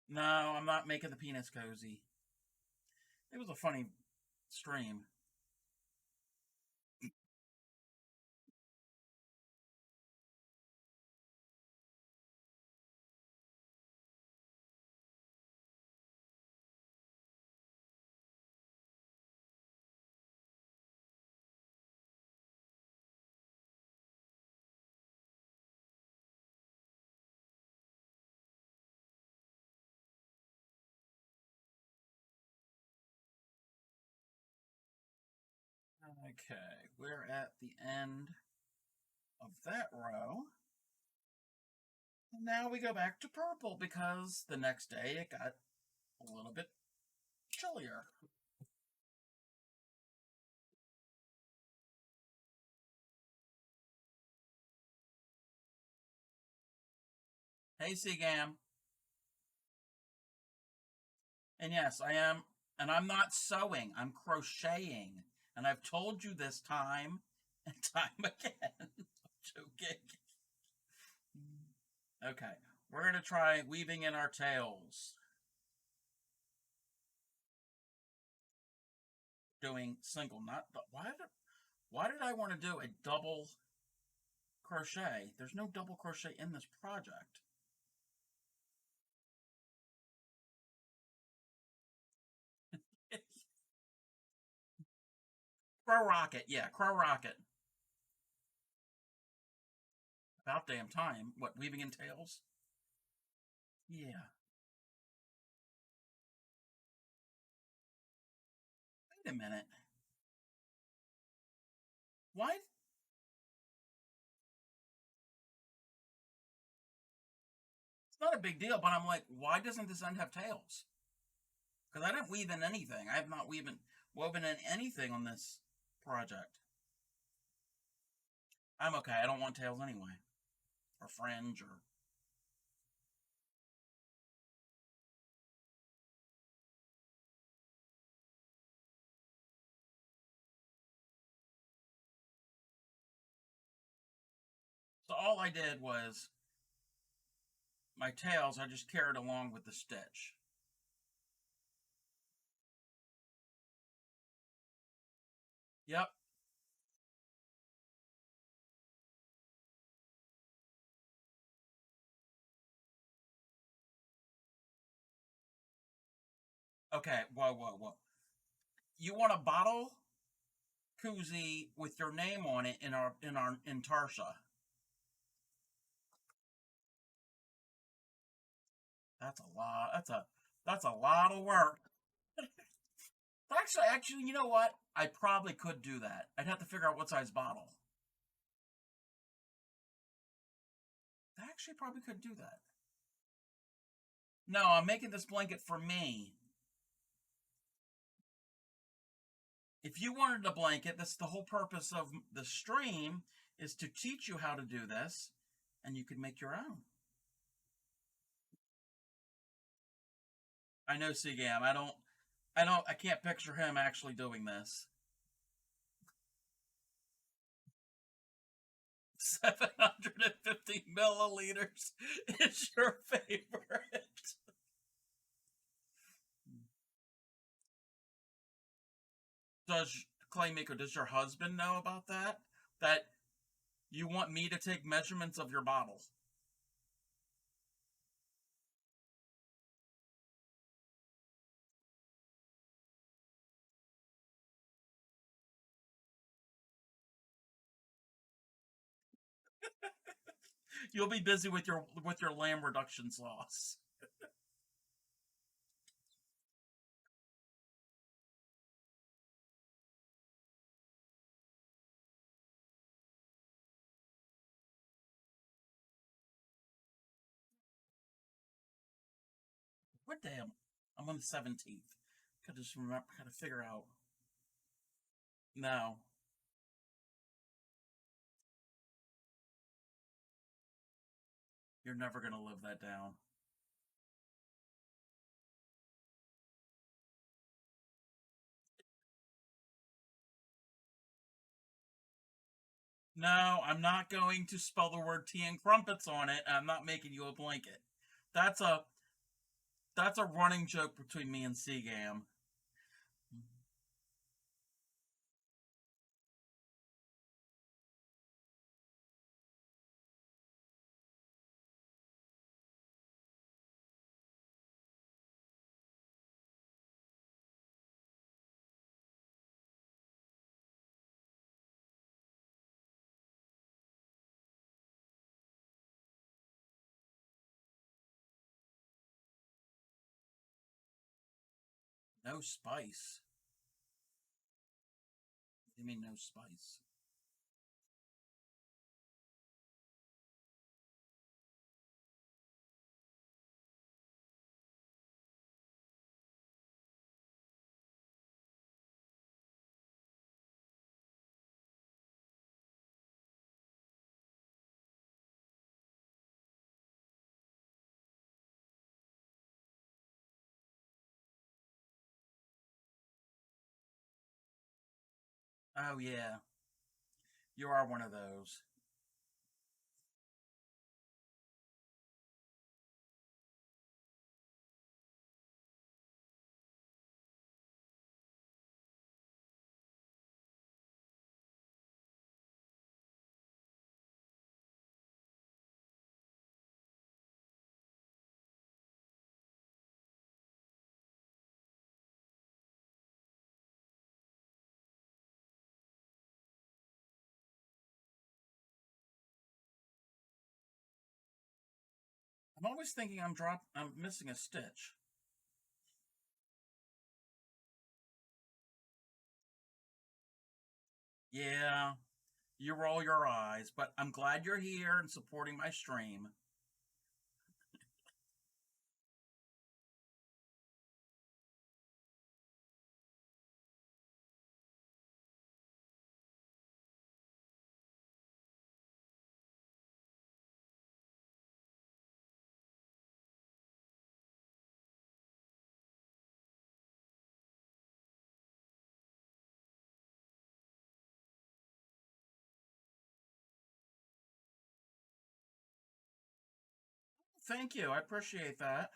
No, I'm not making the penis cozy. It was a funny stream. Okay, we're at the end of that row. And now we go back to purple because the next day it got a little bit chillier. Hey, Seagam. And yes, I am, and I'm not sewing, I'm crocheting. And I've told you this time and time again. I'm joking. Okay, we're going to try weaving in our tails. Doing single, not why did I want to do a double crochet? There's no double crochet in this project. Crow Rocket, yeah, Crow Rocket. About damn time. What, weaving in tails? Yeah. Wait a minute. Why? It's not a big deal, but I'm like, why doesn't this end have tails? Because I didn't weave in anything. I have not woven in anything on this project. I'm okay. I don't want tails anyway. Or fringe or. So all I did was my tails, I just carried along with the stitch. Yep. Okay. Whoa, whoa, whoa. You want a bottle koozie with your name on it in Tarsha. That's a lot. That's a lot of work. Actually, you know what? I probably could do that. I'd have to figure out what size bottle. I actually probably could do that. No, I'm making this blanket for me. if you wanted a blanket, that's the whole purpose of the stream, is to teach you how to do this, and you can make your own. I know, Seagam. I can't picture him actually doing this. 750 milliliters is your favorite. Does Claymaker, does your husband know about that? That you want me to take measurements of your bottle? You'll be busy with your lamb reduction sauce. What day I'm on the 17th. Gotta just remember how to figure out. No. You're never gonna live that down. No, I'm not going to spell the word tea and crumpets on it, and I'm not making you a blanket. That's a that's a running joke between me and Seagam. No spice. You mean no spice? Oh yeah, you are one of those. I'm always thinking I'm missing a stitch. Yeah, you roll your eyes, but I'm glad you're here and supporting my stream. Thank you, I appreciate that.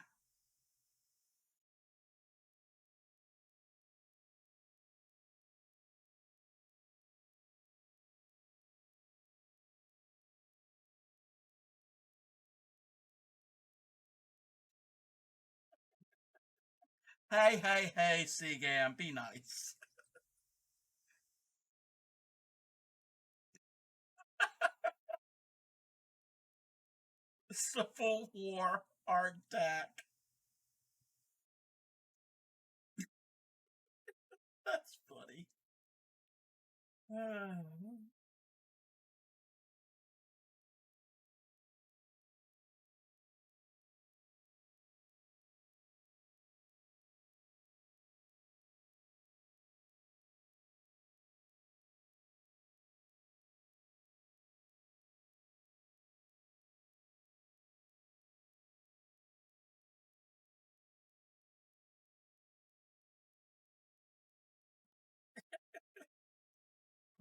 Hey, hey, hey, Seagam, be nice. Civil War art deck. That's funny.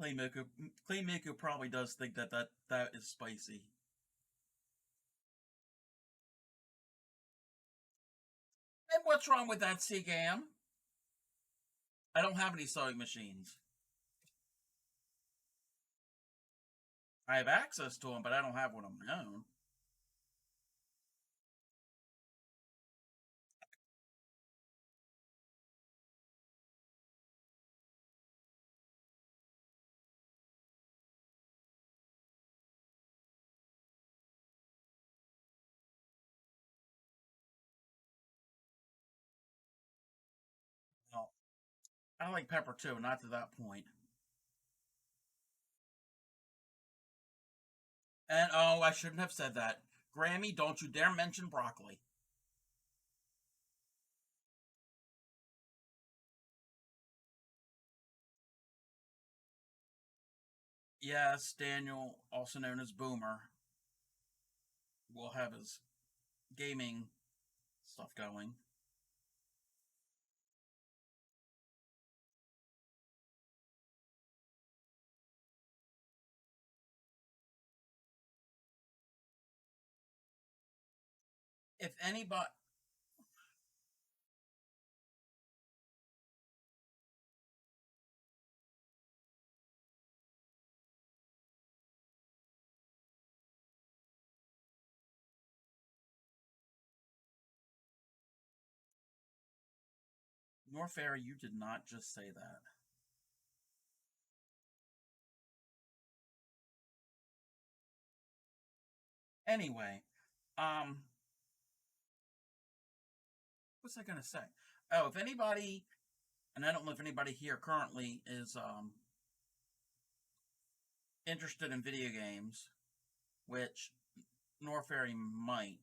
Claymaker probably does think that is spicy. And what's wrong with that, Seagam? I don't have any sewing machines. I have access to them, but I don't have one of my own. Well, I like pepper too, not to that point. And oh, I shouldn't have said that. Grammy, don't you dare mention broccoli. Yes, Daniel, also known as Boomer, will have his gaming stuff going. If anybody, Norfair, you did not just say that. Anyway, um, what's I gonna say? Oh, if anybody, and I don't know if anybody here currently is interested in video games, which Norfairy might.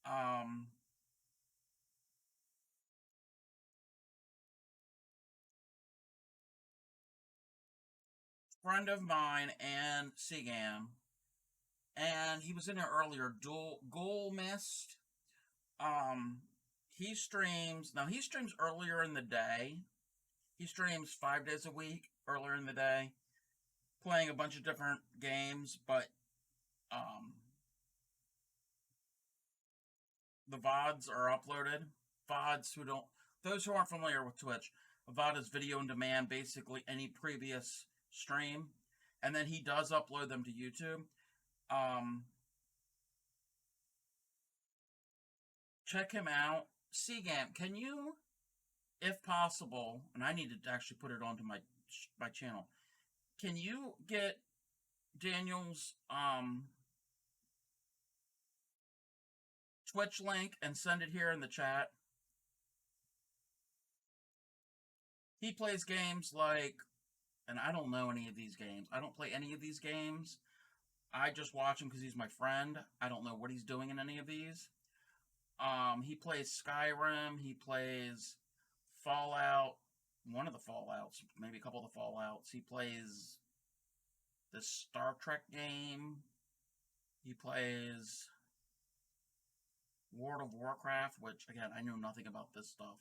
Um, Friend of mine and Sigam, and he was in there earlier. Dual Goal Mist. Um, he streams now. He streams earlier in the day. He streams 5 days a week earlier in the day, playing a bunch of different games. But um, the VODs are uploaded. VODs who don't, those who aren't familiar with Twitch, a VOD is video on demand, basically any previous stream, and then he does upload them to YouTube. Um, Check him out. Seagam, can you, if possible, and I need to actually put it onto my channel. Can you get Daniel's Twitch link and send it here in the chat? He plays games like, and I don't know any of these games. I don't play any of these games. I just watch him because he's my friend. I don't know what he's doing in any of these. He plays Skyrim. He plays Fallout. One of the Fallouts, maybe a couple of the Fallouts. He plays this Star Trek game. He plays World of Warcraft, which, again, I know nothing about this stuff.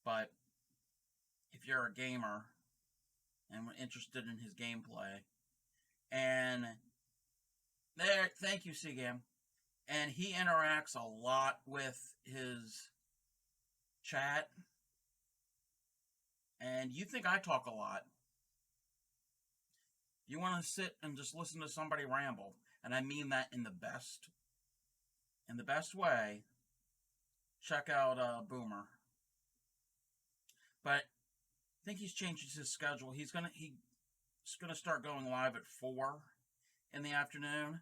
But if you're a gamer and interested in his gameplay, and there, thank you, Sigam. And he interacts a lot with his chat. And you think I talk a lot. You want to sit and just listen to somebody ramble, and I mean that in the best way. Check out Boomer. But I think he's changed his schedule. He's gonna start going live at 4 in the afternoon,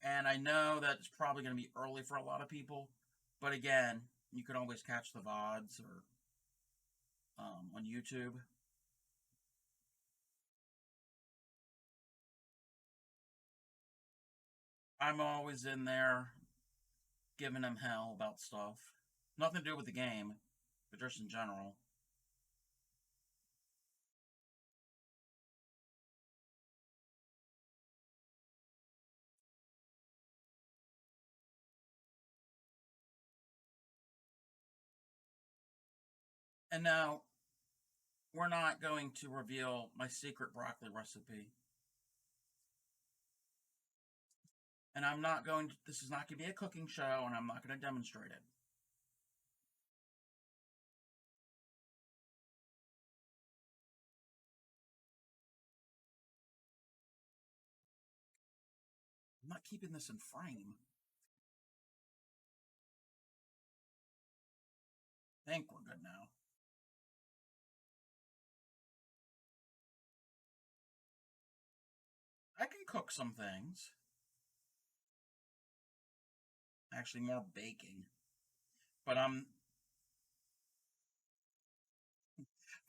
and I know that it's probably gonna be early for a lot of people. But again, you can always catch the VODs or on YouTube. I'm always in there giving him hell about stuff. Nothing to do with the game, but just in general. And now, we're not going to reveal my secret broccoli recipe. And I'm not going to, this is not going to be a cooking show, and I'm not going to demonstrate it. I'm not keeping this in frame. I think we're good now. I can cook some things. Actually, more baking. But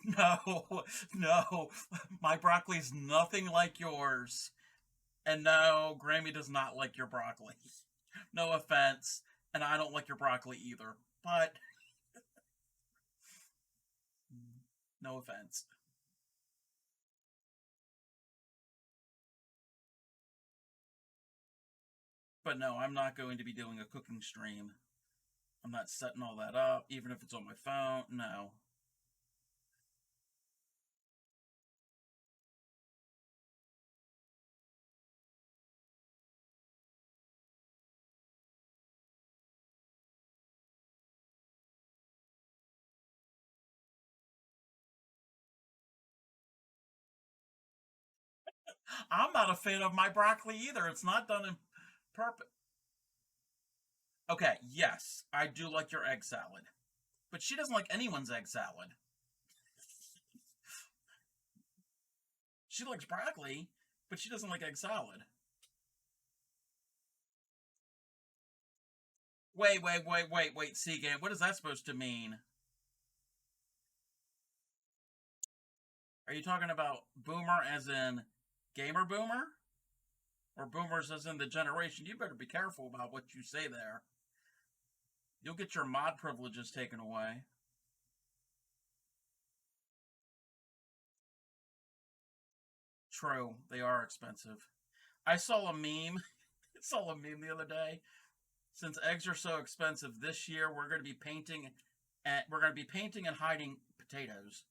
no, no. My broccoli's nothing like yours. And no, Grammy does not like your broccoli. No offense. And I don't like your broccoli either. But no offense. But no, I'm not going to be doing a cooking stream. I'm not setting all that up, even if it's on my phone. No. I'm not a fan of my broccoli either. It's not done in purpose. Okay, yes, I do like your egg salad. But she doesn't like anyone's egg salad. She likes broccoli, but she doesn't like egg salad. Wait, Seagame. What is that supposed to mean? Are you talking about boomer as in gamer boomer? Or boomers as in the generation? You better be careful about what you say there. You'll get your mod privileges taken away. True, they are expensive. I saw a meme. I saw a meme the other day. Since eggs are so expensive this year, we're going to be painting, and we're going to be painting and hiding potatoes.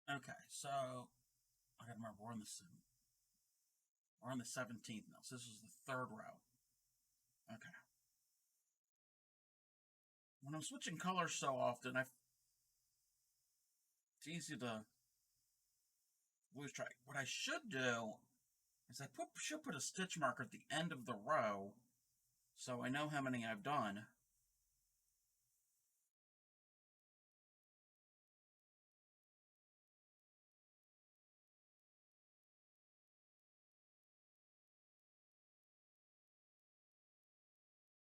Okay, so I gotta remember we're on the 17th now. So this is the third row. Okay. When I'm switching colors so often, it's easy to lose track. What I should do is should put a stitch marker at the end of the row, so I know how many I've done.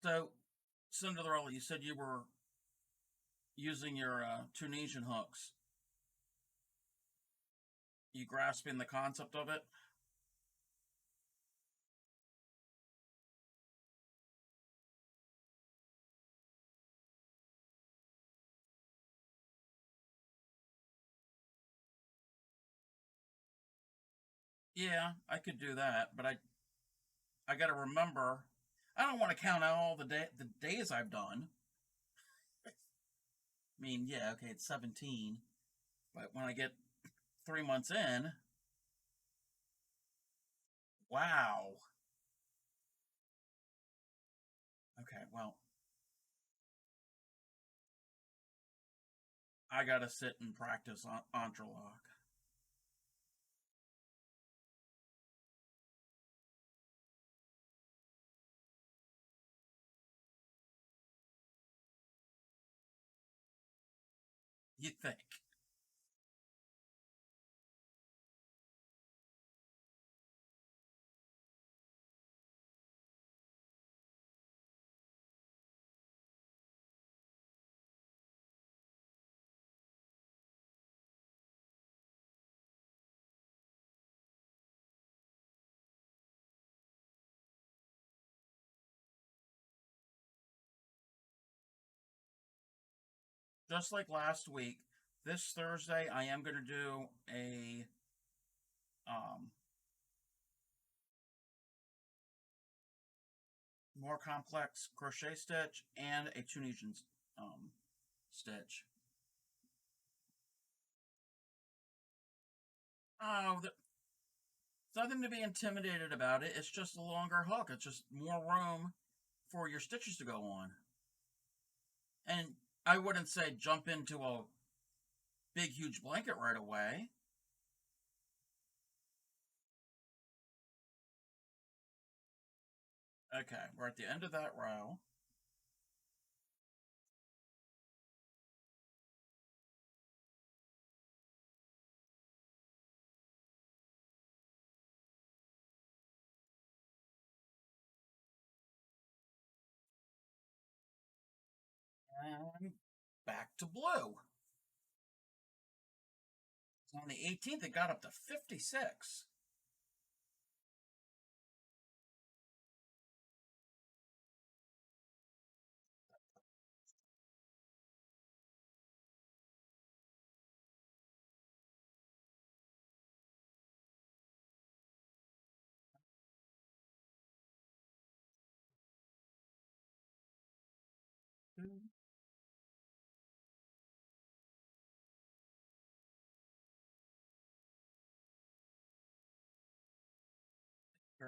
So, Cinderella, you said you were using your Tunisian hooks. You grasping the concept of it? Yeah, I could do that, but I got to remember. I don't want to count out all the days I've done. I mean, yeah, okay, it's 17, but when I get 3 months in, wow. Okay, well, I gotta sit and practice on entrelock. You think? just like last week, this Thursday I am going to do a more complex crochet stitch and a Tunisian stitch. Oh, there's nothing to be intimidated about it. It's just a longer hook. It's just more room for your stitches to go on. And I wouldn't say jump into a big, huge blanket right away. Okay, we're at the end of that row. And back to blue. So on the 18th, it got up to 56.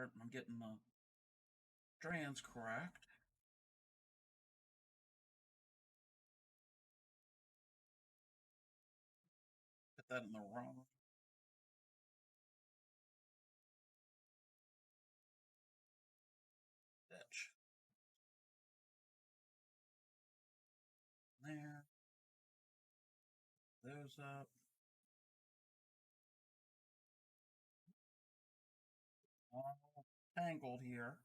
I'm getting the strands correct. Put that in the wrong stitch. There. Those up. All tangled here.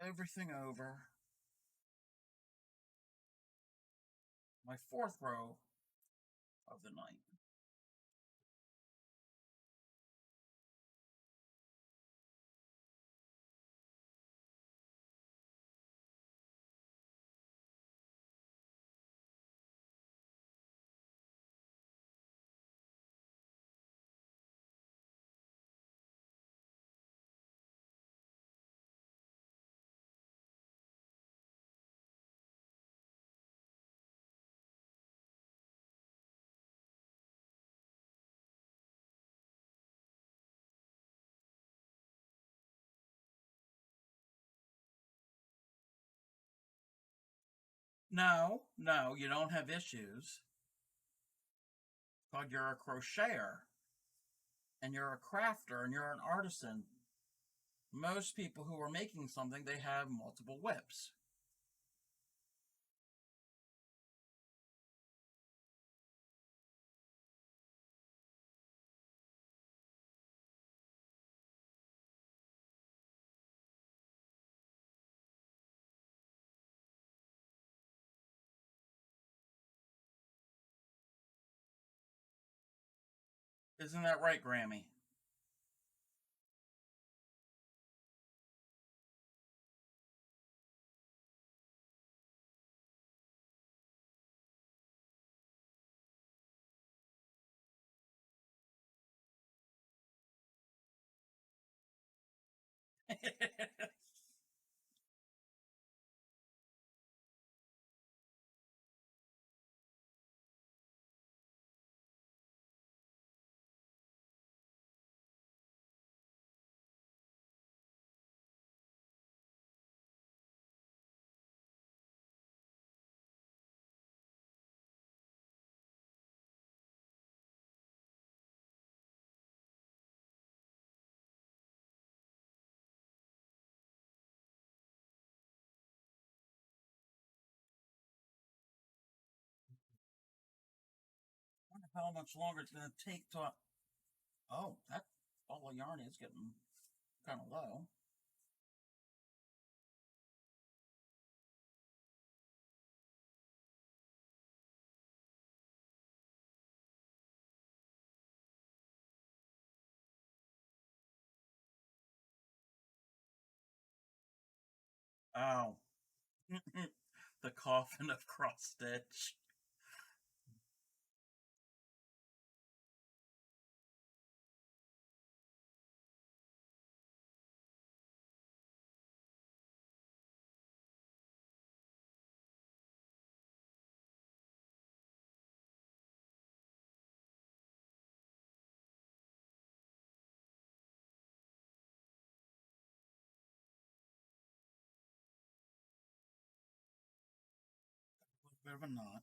Everything over. My fourth row of the night. No, no, you don't have issues. But you're a crocheter and you're a crafter and you're an artisan. Most people who are making something, they have multiple whips. Isn't that right, Grammy? I wonder how much longer it's going to take to. Oh, that ball of yarn is getting kind of low. Oh, the coffin of cross stitch. A bit of a knot.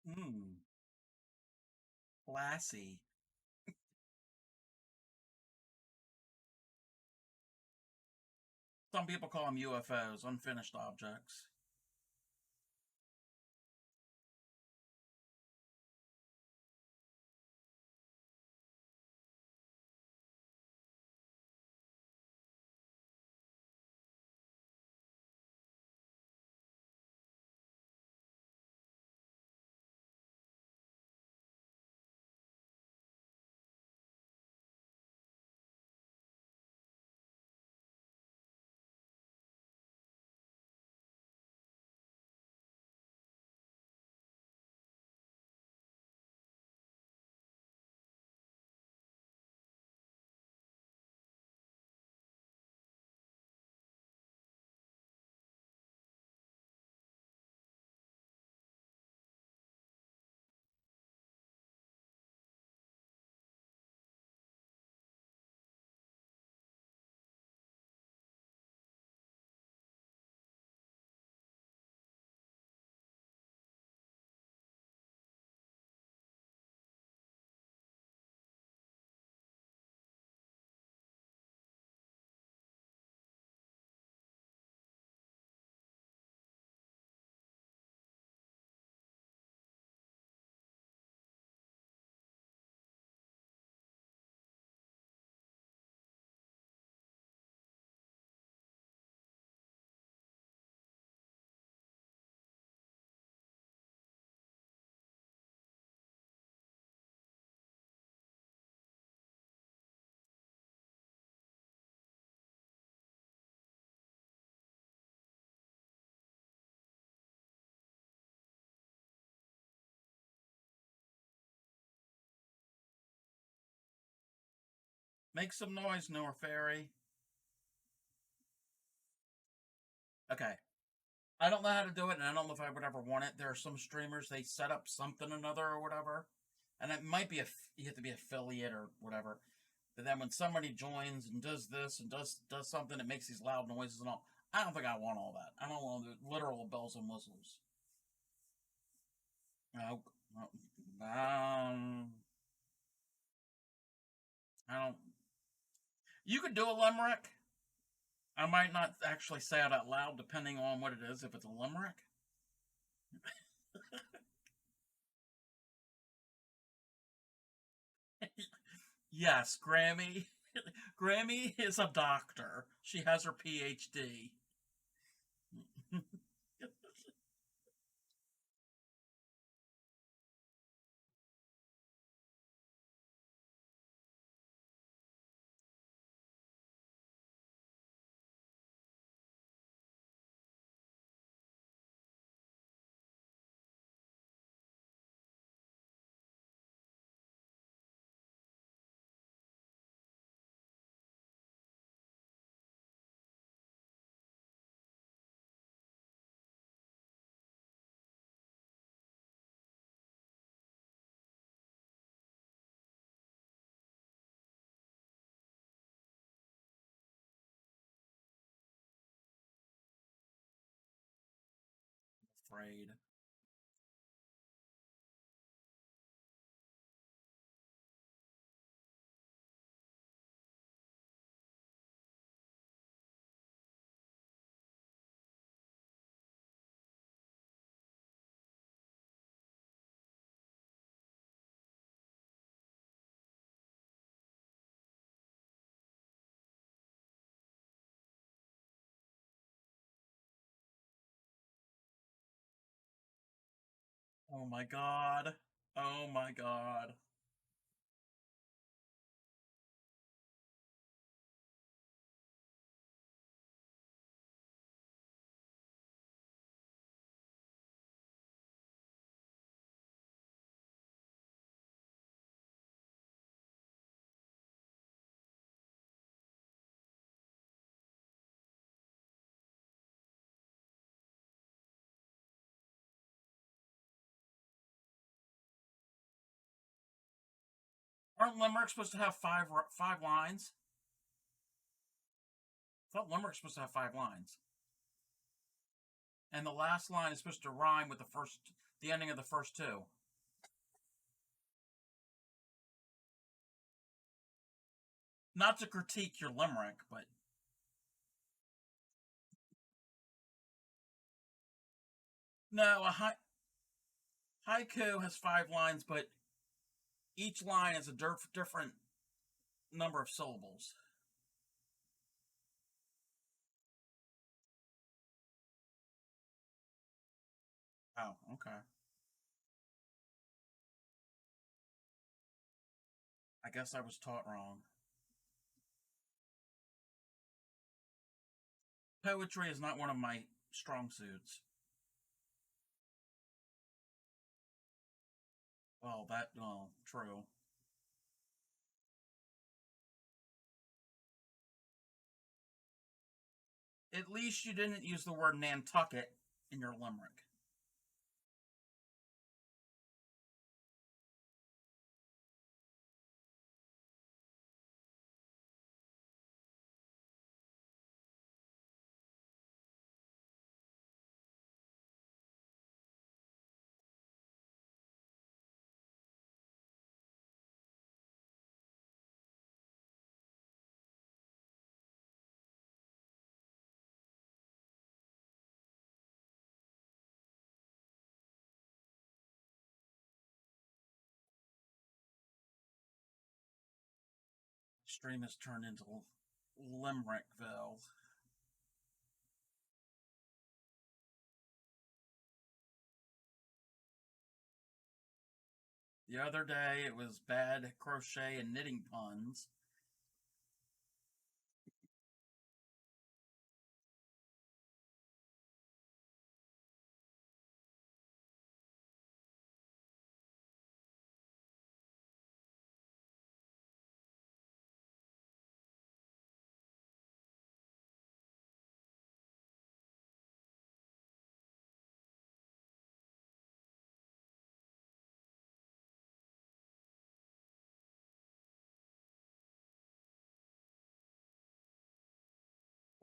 Hmm, classy. Some people call them UFOs, unfinished objects. Make some noise, Noor Fairy. Okay. I don't know how to do it, and I don't know if I would ever want it. There are some streamers, they set up something or another or whatever, and it might be you have to be affiliate or whatever. But then when somebody joins and does this and does something that makes these loud noises and all, I don't think I want all that. I don't want the literal bells and whistles. No, um, I don't. You could do a limerick. I might not actually say it out loud, depending on what it is. If it's a limerick, yes, Grammy. Grammy is a doctor. She has her PhD. Afraid. Oh my god. Oh my god. Aren't limericks supposed to have five lines? I thought limericks supposed to have 5 lines. And the last line is supposed to rhyme with the ending of the first two. Not to critique your limerick, but no, a haiku has 5 lines, but each line is a different number of syllables. Oh, okay. I guess I was taught wrong. Poetry is not one of my strong suits. Well, true. At least you didn't use the word Nantucket in your limerick. Stream has turned into Limerickville. The other day it was bad crochet and knitting puns.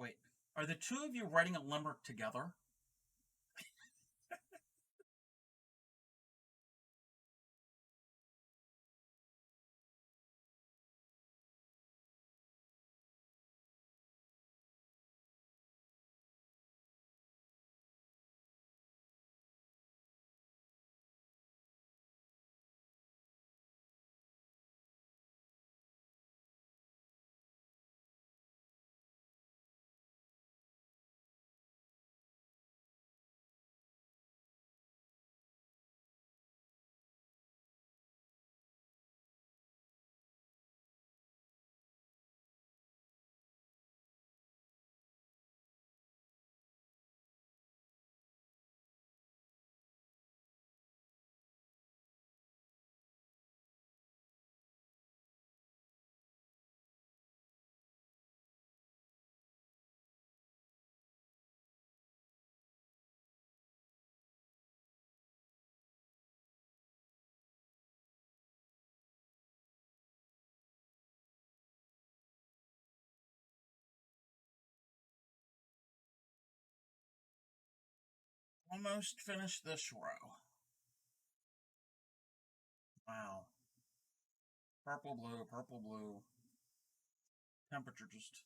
Wait, are the two of you writing a limerick together? Almost finished this row. Wow. Purple, blue, purple, blue. Temperature just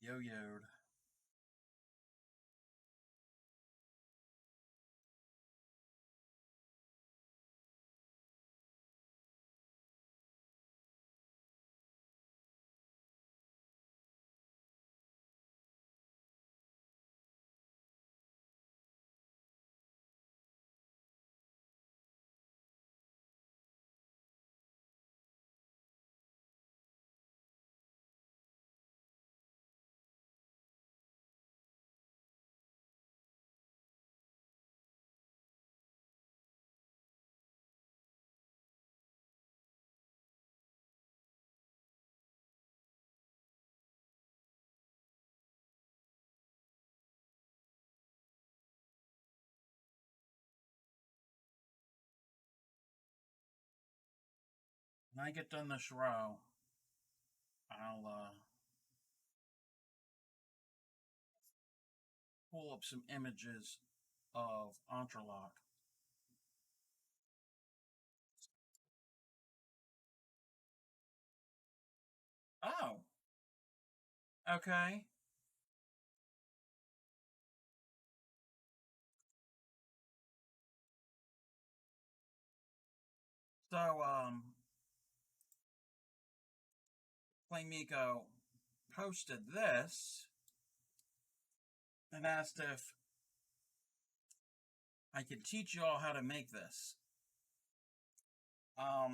yo-yoed. when I get done this row, I'll pull up some images of entrelac. Oh, okay. So, Playmiko posted this and asked if I could teach you all how to make this. I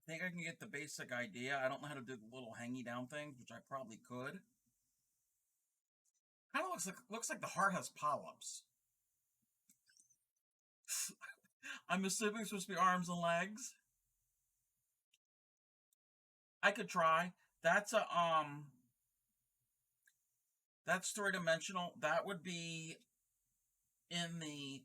think I can get the basic idea. I don't know how to do the little hangy down things, which I probably could. Kind of looks like the heart has polyps. I'm assuming it's supposed to be arms and legs. I could try. That's that's three-dimensional. That would be in the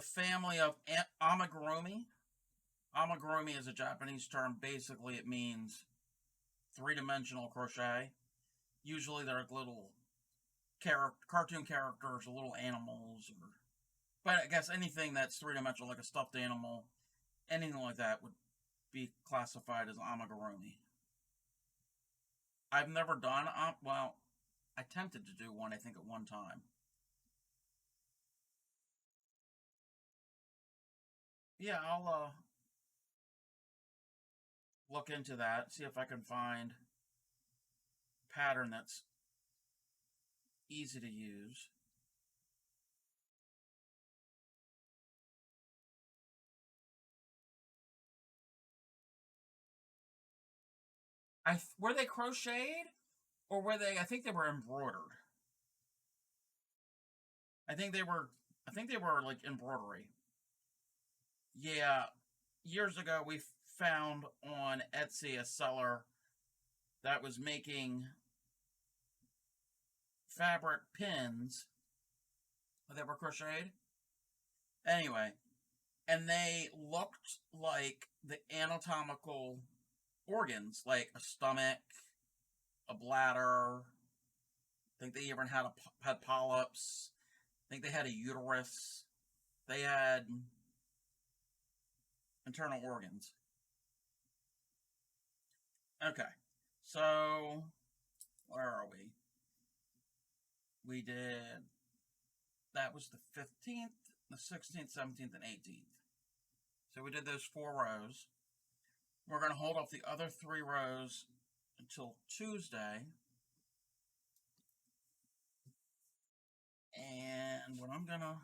family of amigurumi. Amigurumi is a Japanese term. Basically, it means three-dimensional crochet. Usually, they're like little cartoon characters, or little animals, but I guess anything that's three-dimensional, like a stuffed animal, anything like that would be classified as amigurumi. I've never done well, I attempted to do one, I think, at one time. Yeah, I'll look into that, see if I can find a pattern that's easy to use. Were they crocheted or were they? I think they were embroidered. I think they were. I think they were like embroidery. Yeah, years ago we found on Etsy a seller that was making fabric pins that were crocheted. Anyway, and they looked like the anatomical organs, like a stomach, a bladder. I think they even had polyps. I think they had a uterus. They had internal organs. Okay, so where are we? We did, that was the 15th, the 16th, 17th, and 18th. So we did those 4 rows. We're going to hold off the other 3 rows until Tuesday. And what I'm going to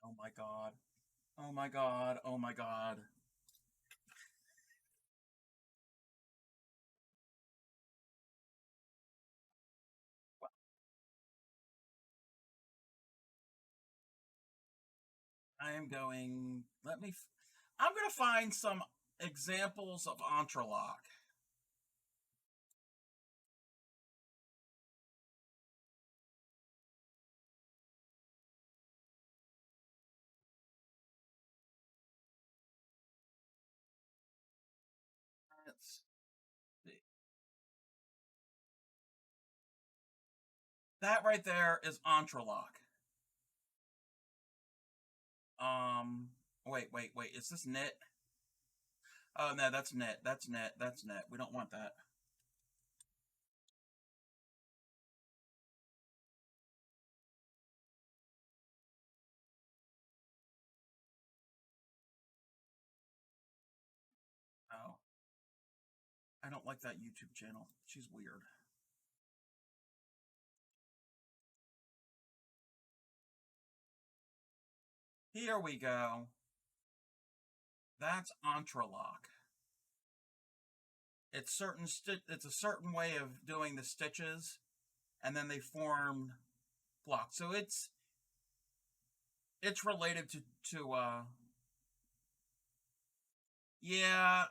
oh my god. Oh my god. Oh my god. I am going, I'm going to find some examples of entrelac. Let's see. That right there is entrelac. Wait. Is this knit? Oh, no, that's knit. That's knit. That's knit. We don't want that. Oh, I don't like that YouTube channel. She's weird. Here we go. That's entrelac. it's it's a certain way of doing the stitches, and then they form blocks. So it's related to yeah,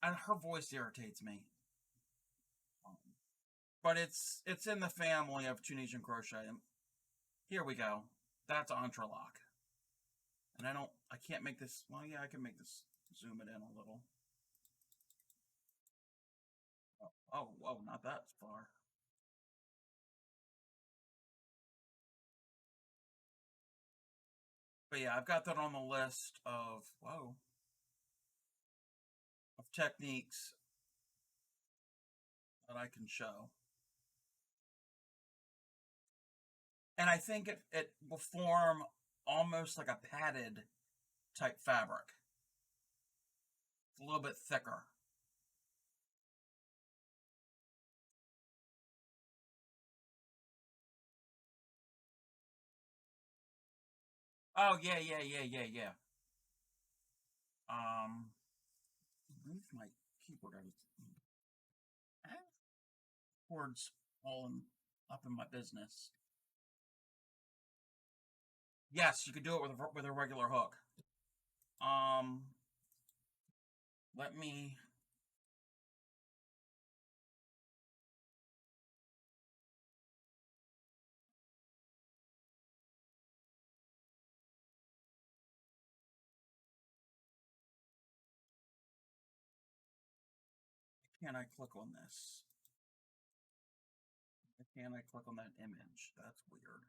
and her voice irritates me. But it's in the family of Tunisian crochet. Here we go. That's entrelac. And I can't make this, well, yeah, I can make this, zoom it in a little. Oh, not that far. But yeah, I've got that on the list of, of techniques that I can show. And I think it will form almost like a padded type fabric. It's a little bit thicker. Oh, yeah. Move my keyboard out of words all up in my business. Yes, you could do it with a regular hook. Um, let me. Can I click on this? Can I click on that image? That's weird.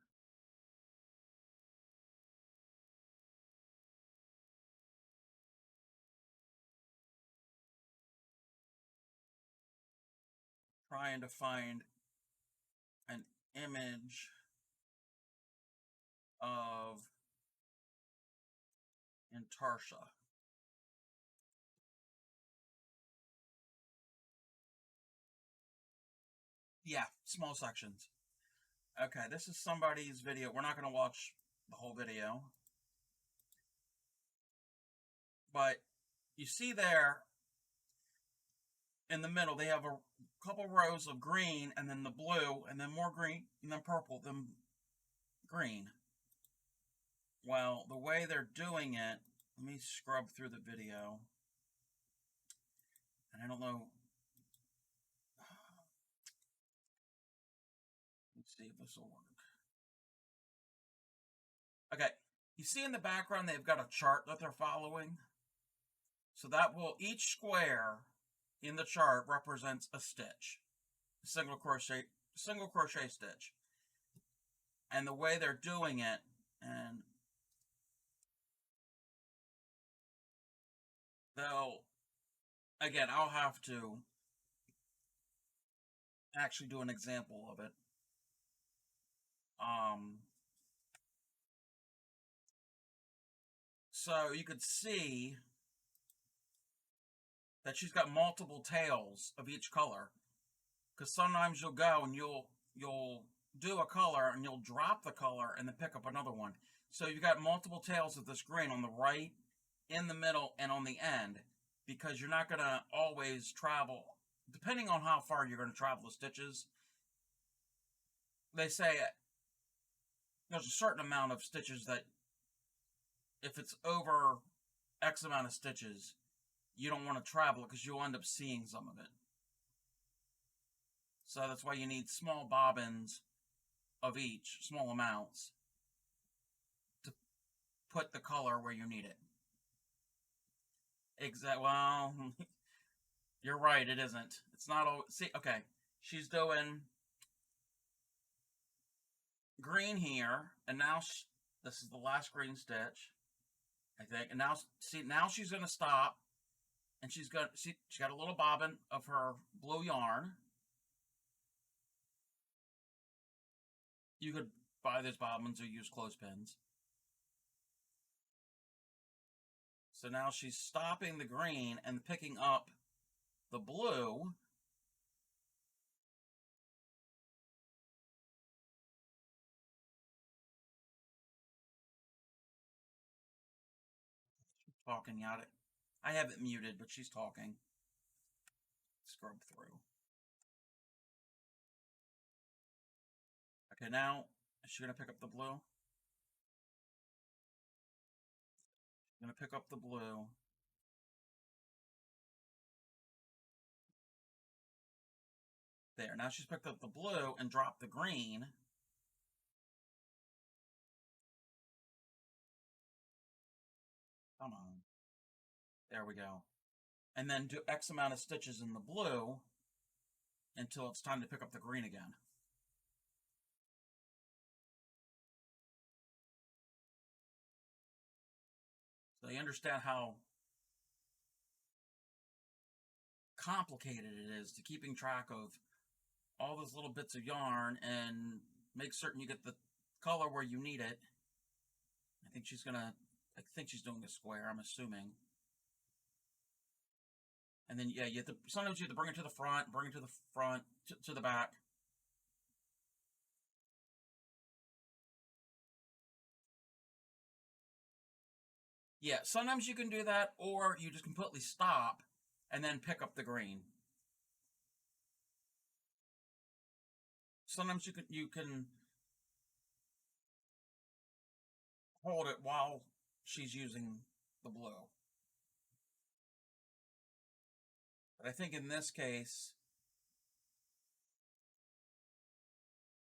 Trying to find an image of Intarsha. Yeah, small sections. Okay, this is somebody's video. We're not going to watch the whole video. But you see there in the middle, they have a couple rows of green, and then the blue, and then more green, and then purple, then green. Well, the way they're doing it, let me scrub through the video. And I don't know. Let's see if this will work. Okay, you see in the background they've got a chart that they're following. So that will, each square in the chart represents a stitch, a single crochet stitch. And the way they're doing it, and again, I'll have to actually do an example of it. So you could see that she's got multiple tails of each color, because sometimes you'll go and you'll do a color and you'll drop the color and then pick up another one. So you've got multiple tails of this green on the right, in the middle, and on the end, because you're not going to always travel, depending on how far you're going to travel the stitches. They say there's a certain amount of stitches that if it's over X amount of stitches, you don't want to travel it because you'll end up seeing some of it. So that's why you need small bobbins of each, small amounts, to put the color where you need it. Well, you're right, it isn't. It's not all, see, okay, she's doing green here, and now this is the last green stitch, I think, and now, see, now she's going to stop, and she got a little bobbin of her blue yarn. You could buy those bobbins or use clothespins. So now she's stopping the green and picking up the blue. She's talking at it. I have it muted, but she's talking. scrub through. Okay, now is she gonna pick up the blue? I'm gonna pick up the blue. There, now she's picked up the blue and dropped the green. Come on. There we go. And then do X amount of stitches in the blue until it's time to pick up the green again. So you understand how complicated it is to keeping track of all those little bits of yarn and make certain you get the color where you need it. I think she's doing a square, I'm assuming. And then, yeah, sometimes you have to bring it to the front, to the back. Yeah, sometimes you can do that, or you just completely stop and then pick up the green. Sometimes you can hold it while she's using the blue. But I think in this case,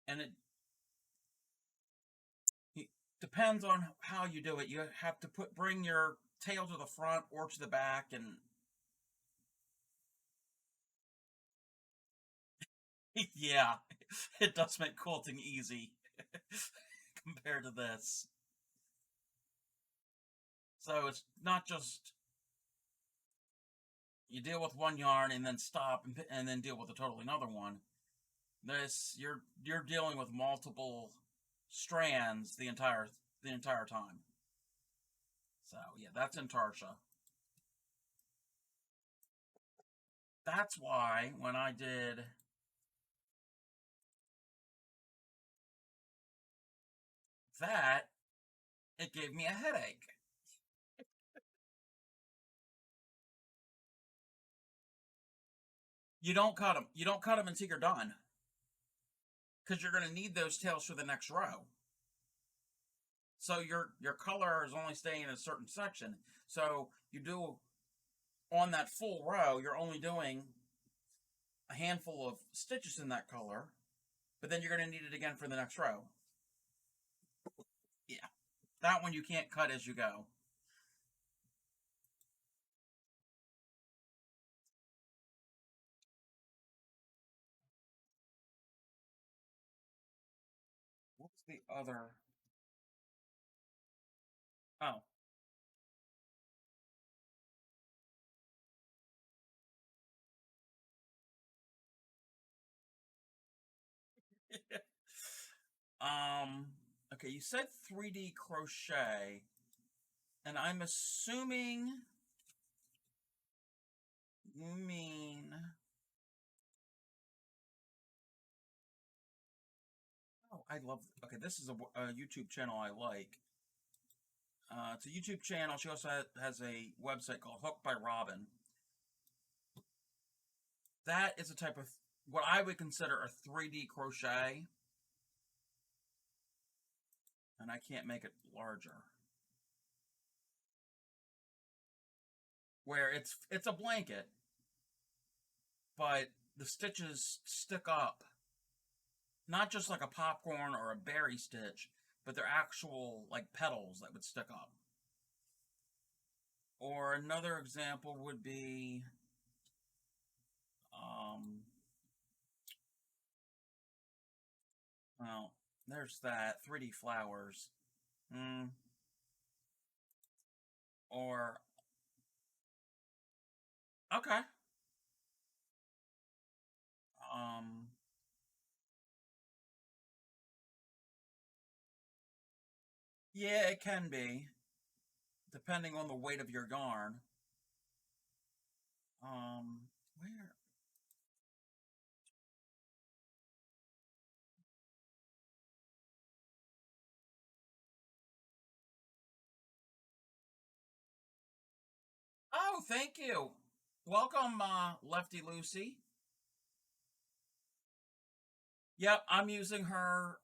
and it depends on how you do it. You have to bring your tail to the front or to the back, and yeah, it does make quilting easy compared to this. So it's not just you deal with one yarn and then stop and then deal with a totally another one. This you're dealing with multiple strands the entire time. So yeah, that's Intarsha. That's why when I did that, it gave me a headache. You don't cut them. You don't cut them until you're done, because you're going to need those tails for the next row. So your color is only staying in a certain section. So you do on that full row, you're only doing a handful of stitches in that color, but then you're going to need it again for the next row. Yeah, that one you can't cut as you go. What's the other? Oh. Okay, you said 3D crochet, and I'm assuming you mean... Oh, I love... Okay, this is a YouTube channel I like. It's a YouTube channel. She also has a website called Hooked by Robin. That is a type of what I would consider a 3D crochet. And I can't make it larger. Where it's a blanket, but the stitches stick up. Not just like a popcorn or a berry stitch, but they're actual like petals that would stick up. Or another example would be well, there's that 3D flowers. Or okay. Yeah, it can be, depending on the weight of your yarn. Where? Oh, thank you. Welcome, Lefty Lucy. Yep, I'm using her,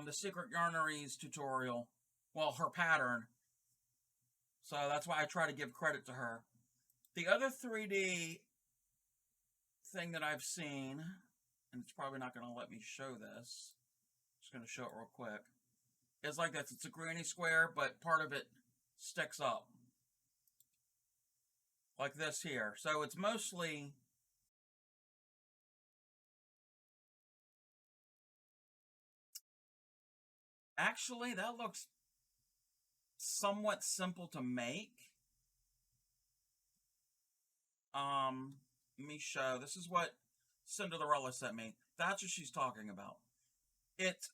the Secret Yarneries tutorial. Well, her pattern. So that's why I try to give credit to her. The other 3D thing that I've seen, and it's probably not going to let me show this. Just going to show it real quick. It's like this. It's a granny square, but part of it sticks up. Like this here. So it's mostly... Actually, that looks somewhat simple to make. Let me show. This is what Cinderella sent me. That's what she's talking about. It's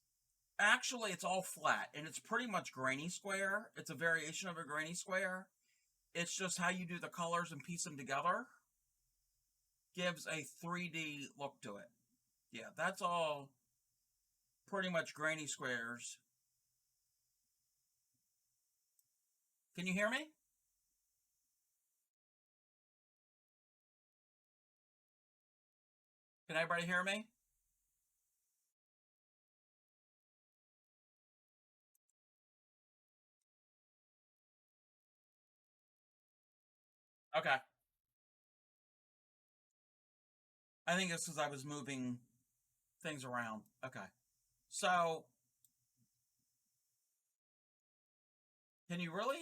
actually, it's all flat, and it's pretty much granny square. It's a variation of a granny square. It's just how you do the colors and piece them together gives a 3D look to it. Yeah, that's all pretty much granny squares. Can you hear me? Can everybody hear me? Okay. I think it's because I was moving things around. Okay. So, can you really?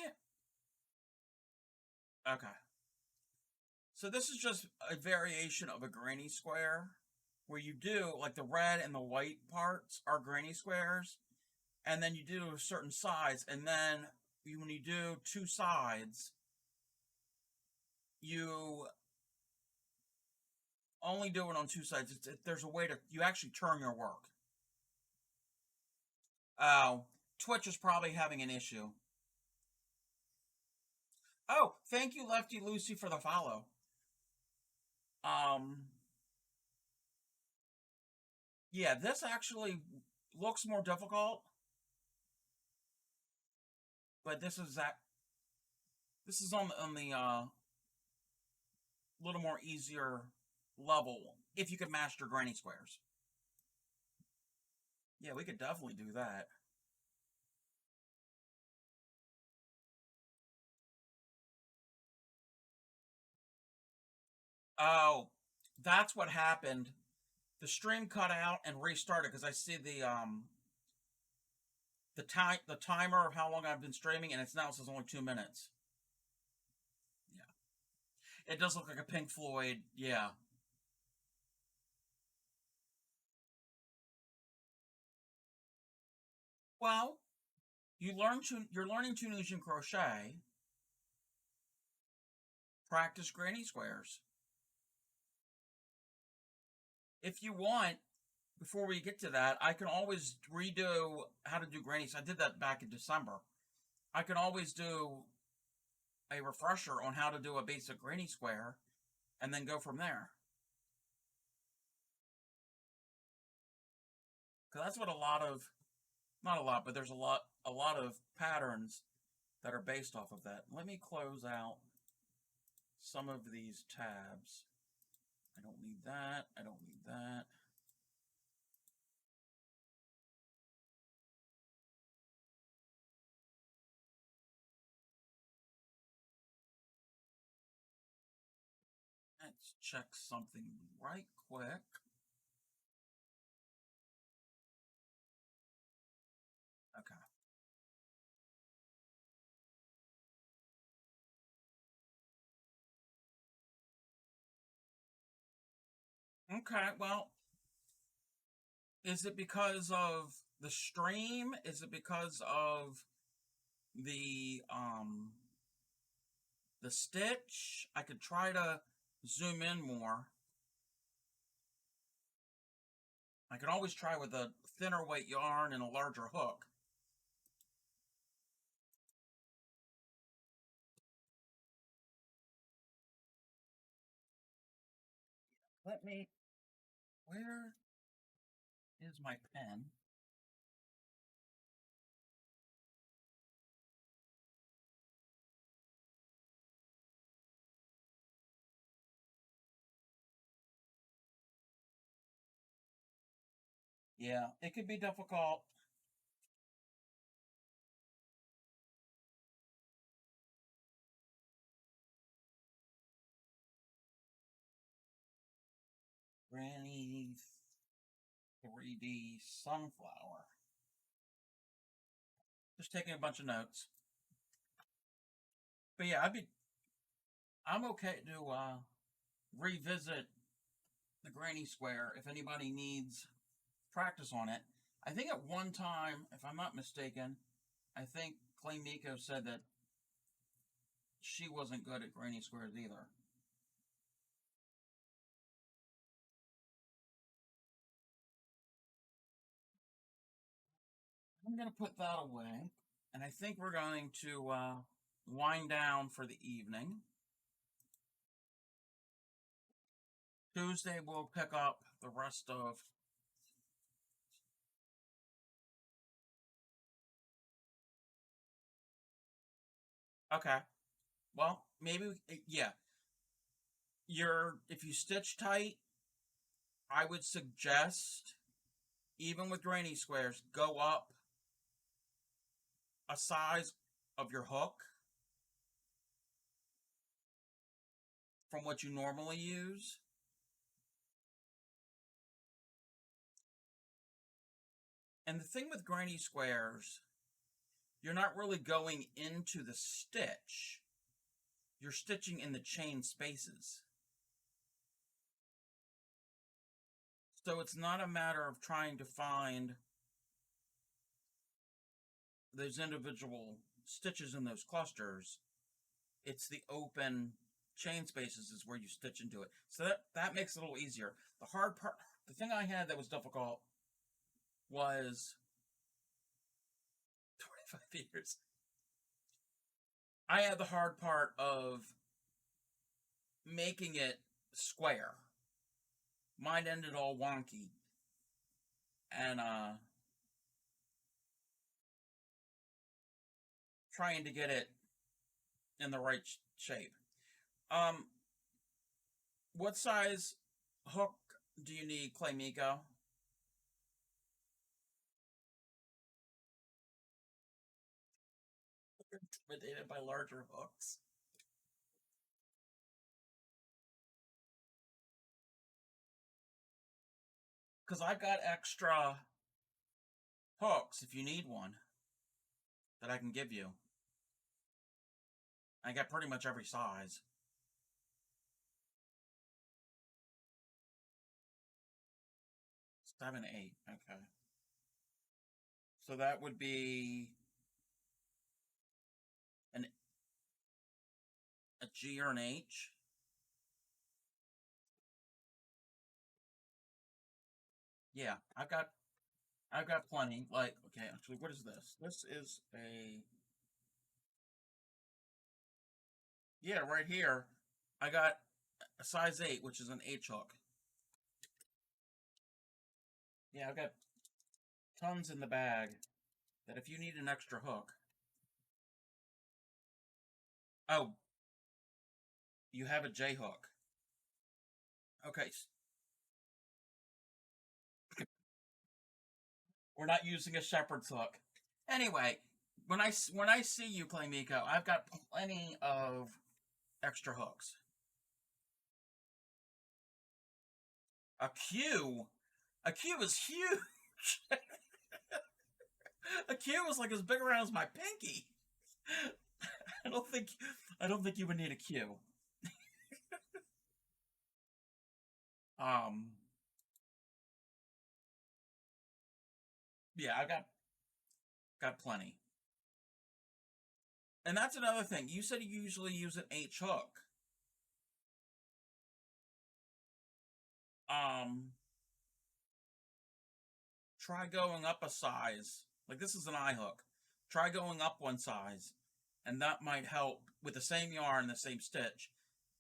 Okay. So this is just a variation of a granny square where you do, like the red and the white parts are granny squares, and then you do a certain size, and then when you do two sides, you only do it on two sides. There's a way to, you actually turn your work. Oh, Twitch is probably having an issue. Oh, thank you, Lefty Lucy, for the follow. Yeah, this actually looks more difficult, but this is on the little more easier level if you could master granny squares. Yeah, we could definitely do that. Oh, that's what happened. The stream cut out and restarted because I see the timer of how long I've been streaming, and it's now says only 2 minutes. Yeah, it does look like a Pink Floyd. Yeah. Well, you're learning Tunisian crochet. Practice granny squares. If you want, before we get to that, I can always redo how to do grannies. I did that back in December. I can always do a refresher on how to do a basic granny square and then go from there. Because that's what a lot of, not a lot, but there's a lot of patterns that are based off of that. Let me close out some of these tabs. I don't need that. I don't need that. Let's check something right quick. Okay. Okay, well, is it because of the stream? Is it because of the stitch? I could try to zoom in more. I can always try with a thinner weight yarn and a larger hook. Let me, where is my pen? Yeah, it could be difficult. Granny 3D sunflower. Just taking a bunch of notes. But yeah, I'm okay to revisit the granny square if anybody needs practice on it. I think at one time, if I'm not mistaken, I think Clay Miko said that she wasn't good at granny squares either. I'm going to put that away. And I think we're going to wind down for the evening. Tuesday, we'll pick up the rest of. Okay. Well, maybe, yeah. If you stitch tight, I would suggest, even with granny squares, go up a size of your hook from what you normally use. And the thing with granny squares, you're not really going into the stitch. You're stitching in the chain spaces. So it's not a matter of trying to find those individual stitches in those clusters. It's the open chain spaces is where you stitch into it. So that makes it a little easier. The hard part, the thing I had that was difficult was 25 years. I had the hard part of making it square. Mine ended all wonky. And trying to get it in the right shape. What size hook do you need, Clay Miko? Intimidated by larger hooks. Because I've got extra hooks if you need one that I can give you. I got pretty much every size. 7, 8. Okay. So that would be a G or an H. Yeah, I've got plenty. Like, okay, actually, what is this? This is a, yeah, right here. I got a size 8, which is an H hook. Yeah, I've got tons in the bag that if you need an extra hook. Oh, you have a J hook. Okay. We're not using a shepherd's hook. Anyway, when I see you, Clay Miko, I've got plenty of extra hooks. A Q? A Q is huge! A Q is like as big around as my pinky. I don't think you would need a Q. Yeah, I've got plenty. And that's another thing. You said you usually use an H hook. Try going up a size. Like this is an I hook. Try going up one size, and that might help with the same yarn, the same stitch.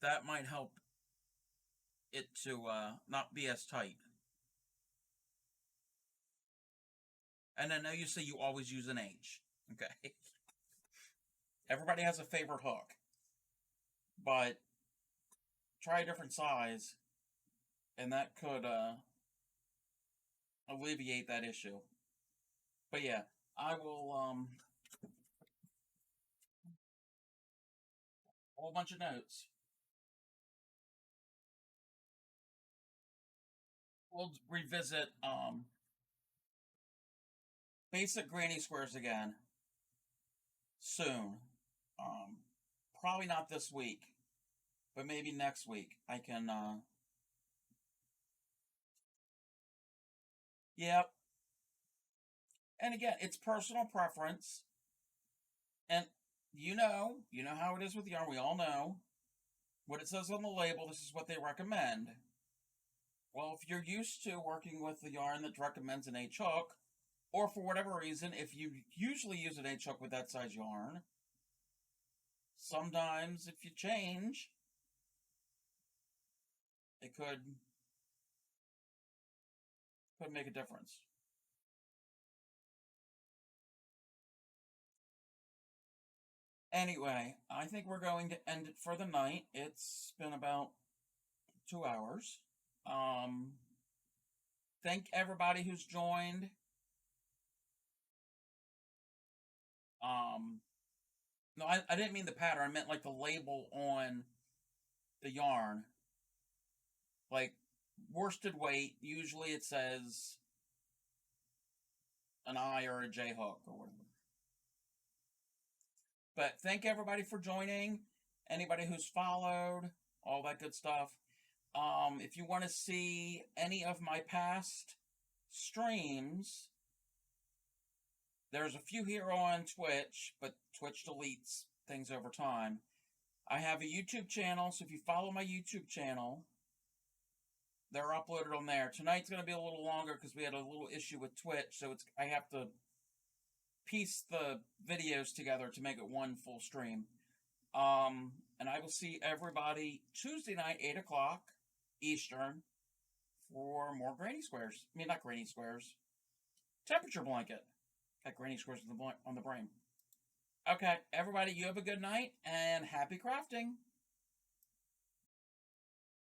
That might help it to not be as tight. And I know you say you always use an H. Okay. Everybody has a favorite hook. But try a different size, and that could alleviate that issue. But yeah, I will, a whole bunch of notes. We'll revisit, basic granny squares again soon. Um, Probably not this week, but maybe next week. I can, yep. And again, it's personal preference. And you know how it is with yarn. We all know what it says on the label. This is what they recommend. Well, if you're used to working with the yarn that recommends an H hook, or for whatever reason, if you usually use an H hook with that size yarn, sometimes if you change, it could make a difference. Anyway, I think we're going to end it for the night. It's been about 2 hours. Thank everybody who's joined. No, I didn't mean the pattern. I meant like the label on the yarn. Like worsted weight, usually it says an I or a J hook or whatever. But thank everybody for joining. Anybody who's followed, all that good stuff. If you want to see any of my past streams, there's a few here on Twitch, but Twitch deletes things over time. I have a YouTube channel, so if you follow my YouTube channel, they're uploaded on there. Tonight's going to be a little longer because we had a little issue with Twitch, so I have to piece the videos together to make it one full stream. And I will see everybody Tuesday night, 8 o'clock Eastern, for more granny squares. I mean, not granny squares. Temperature blanket. Got granny squares on the brain. Okay, everybody, you have a good night, and happy crafting.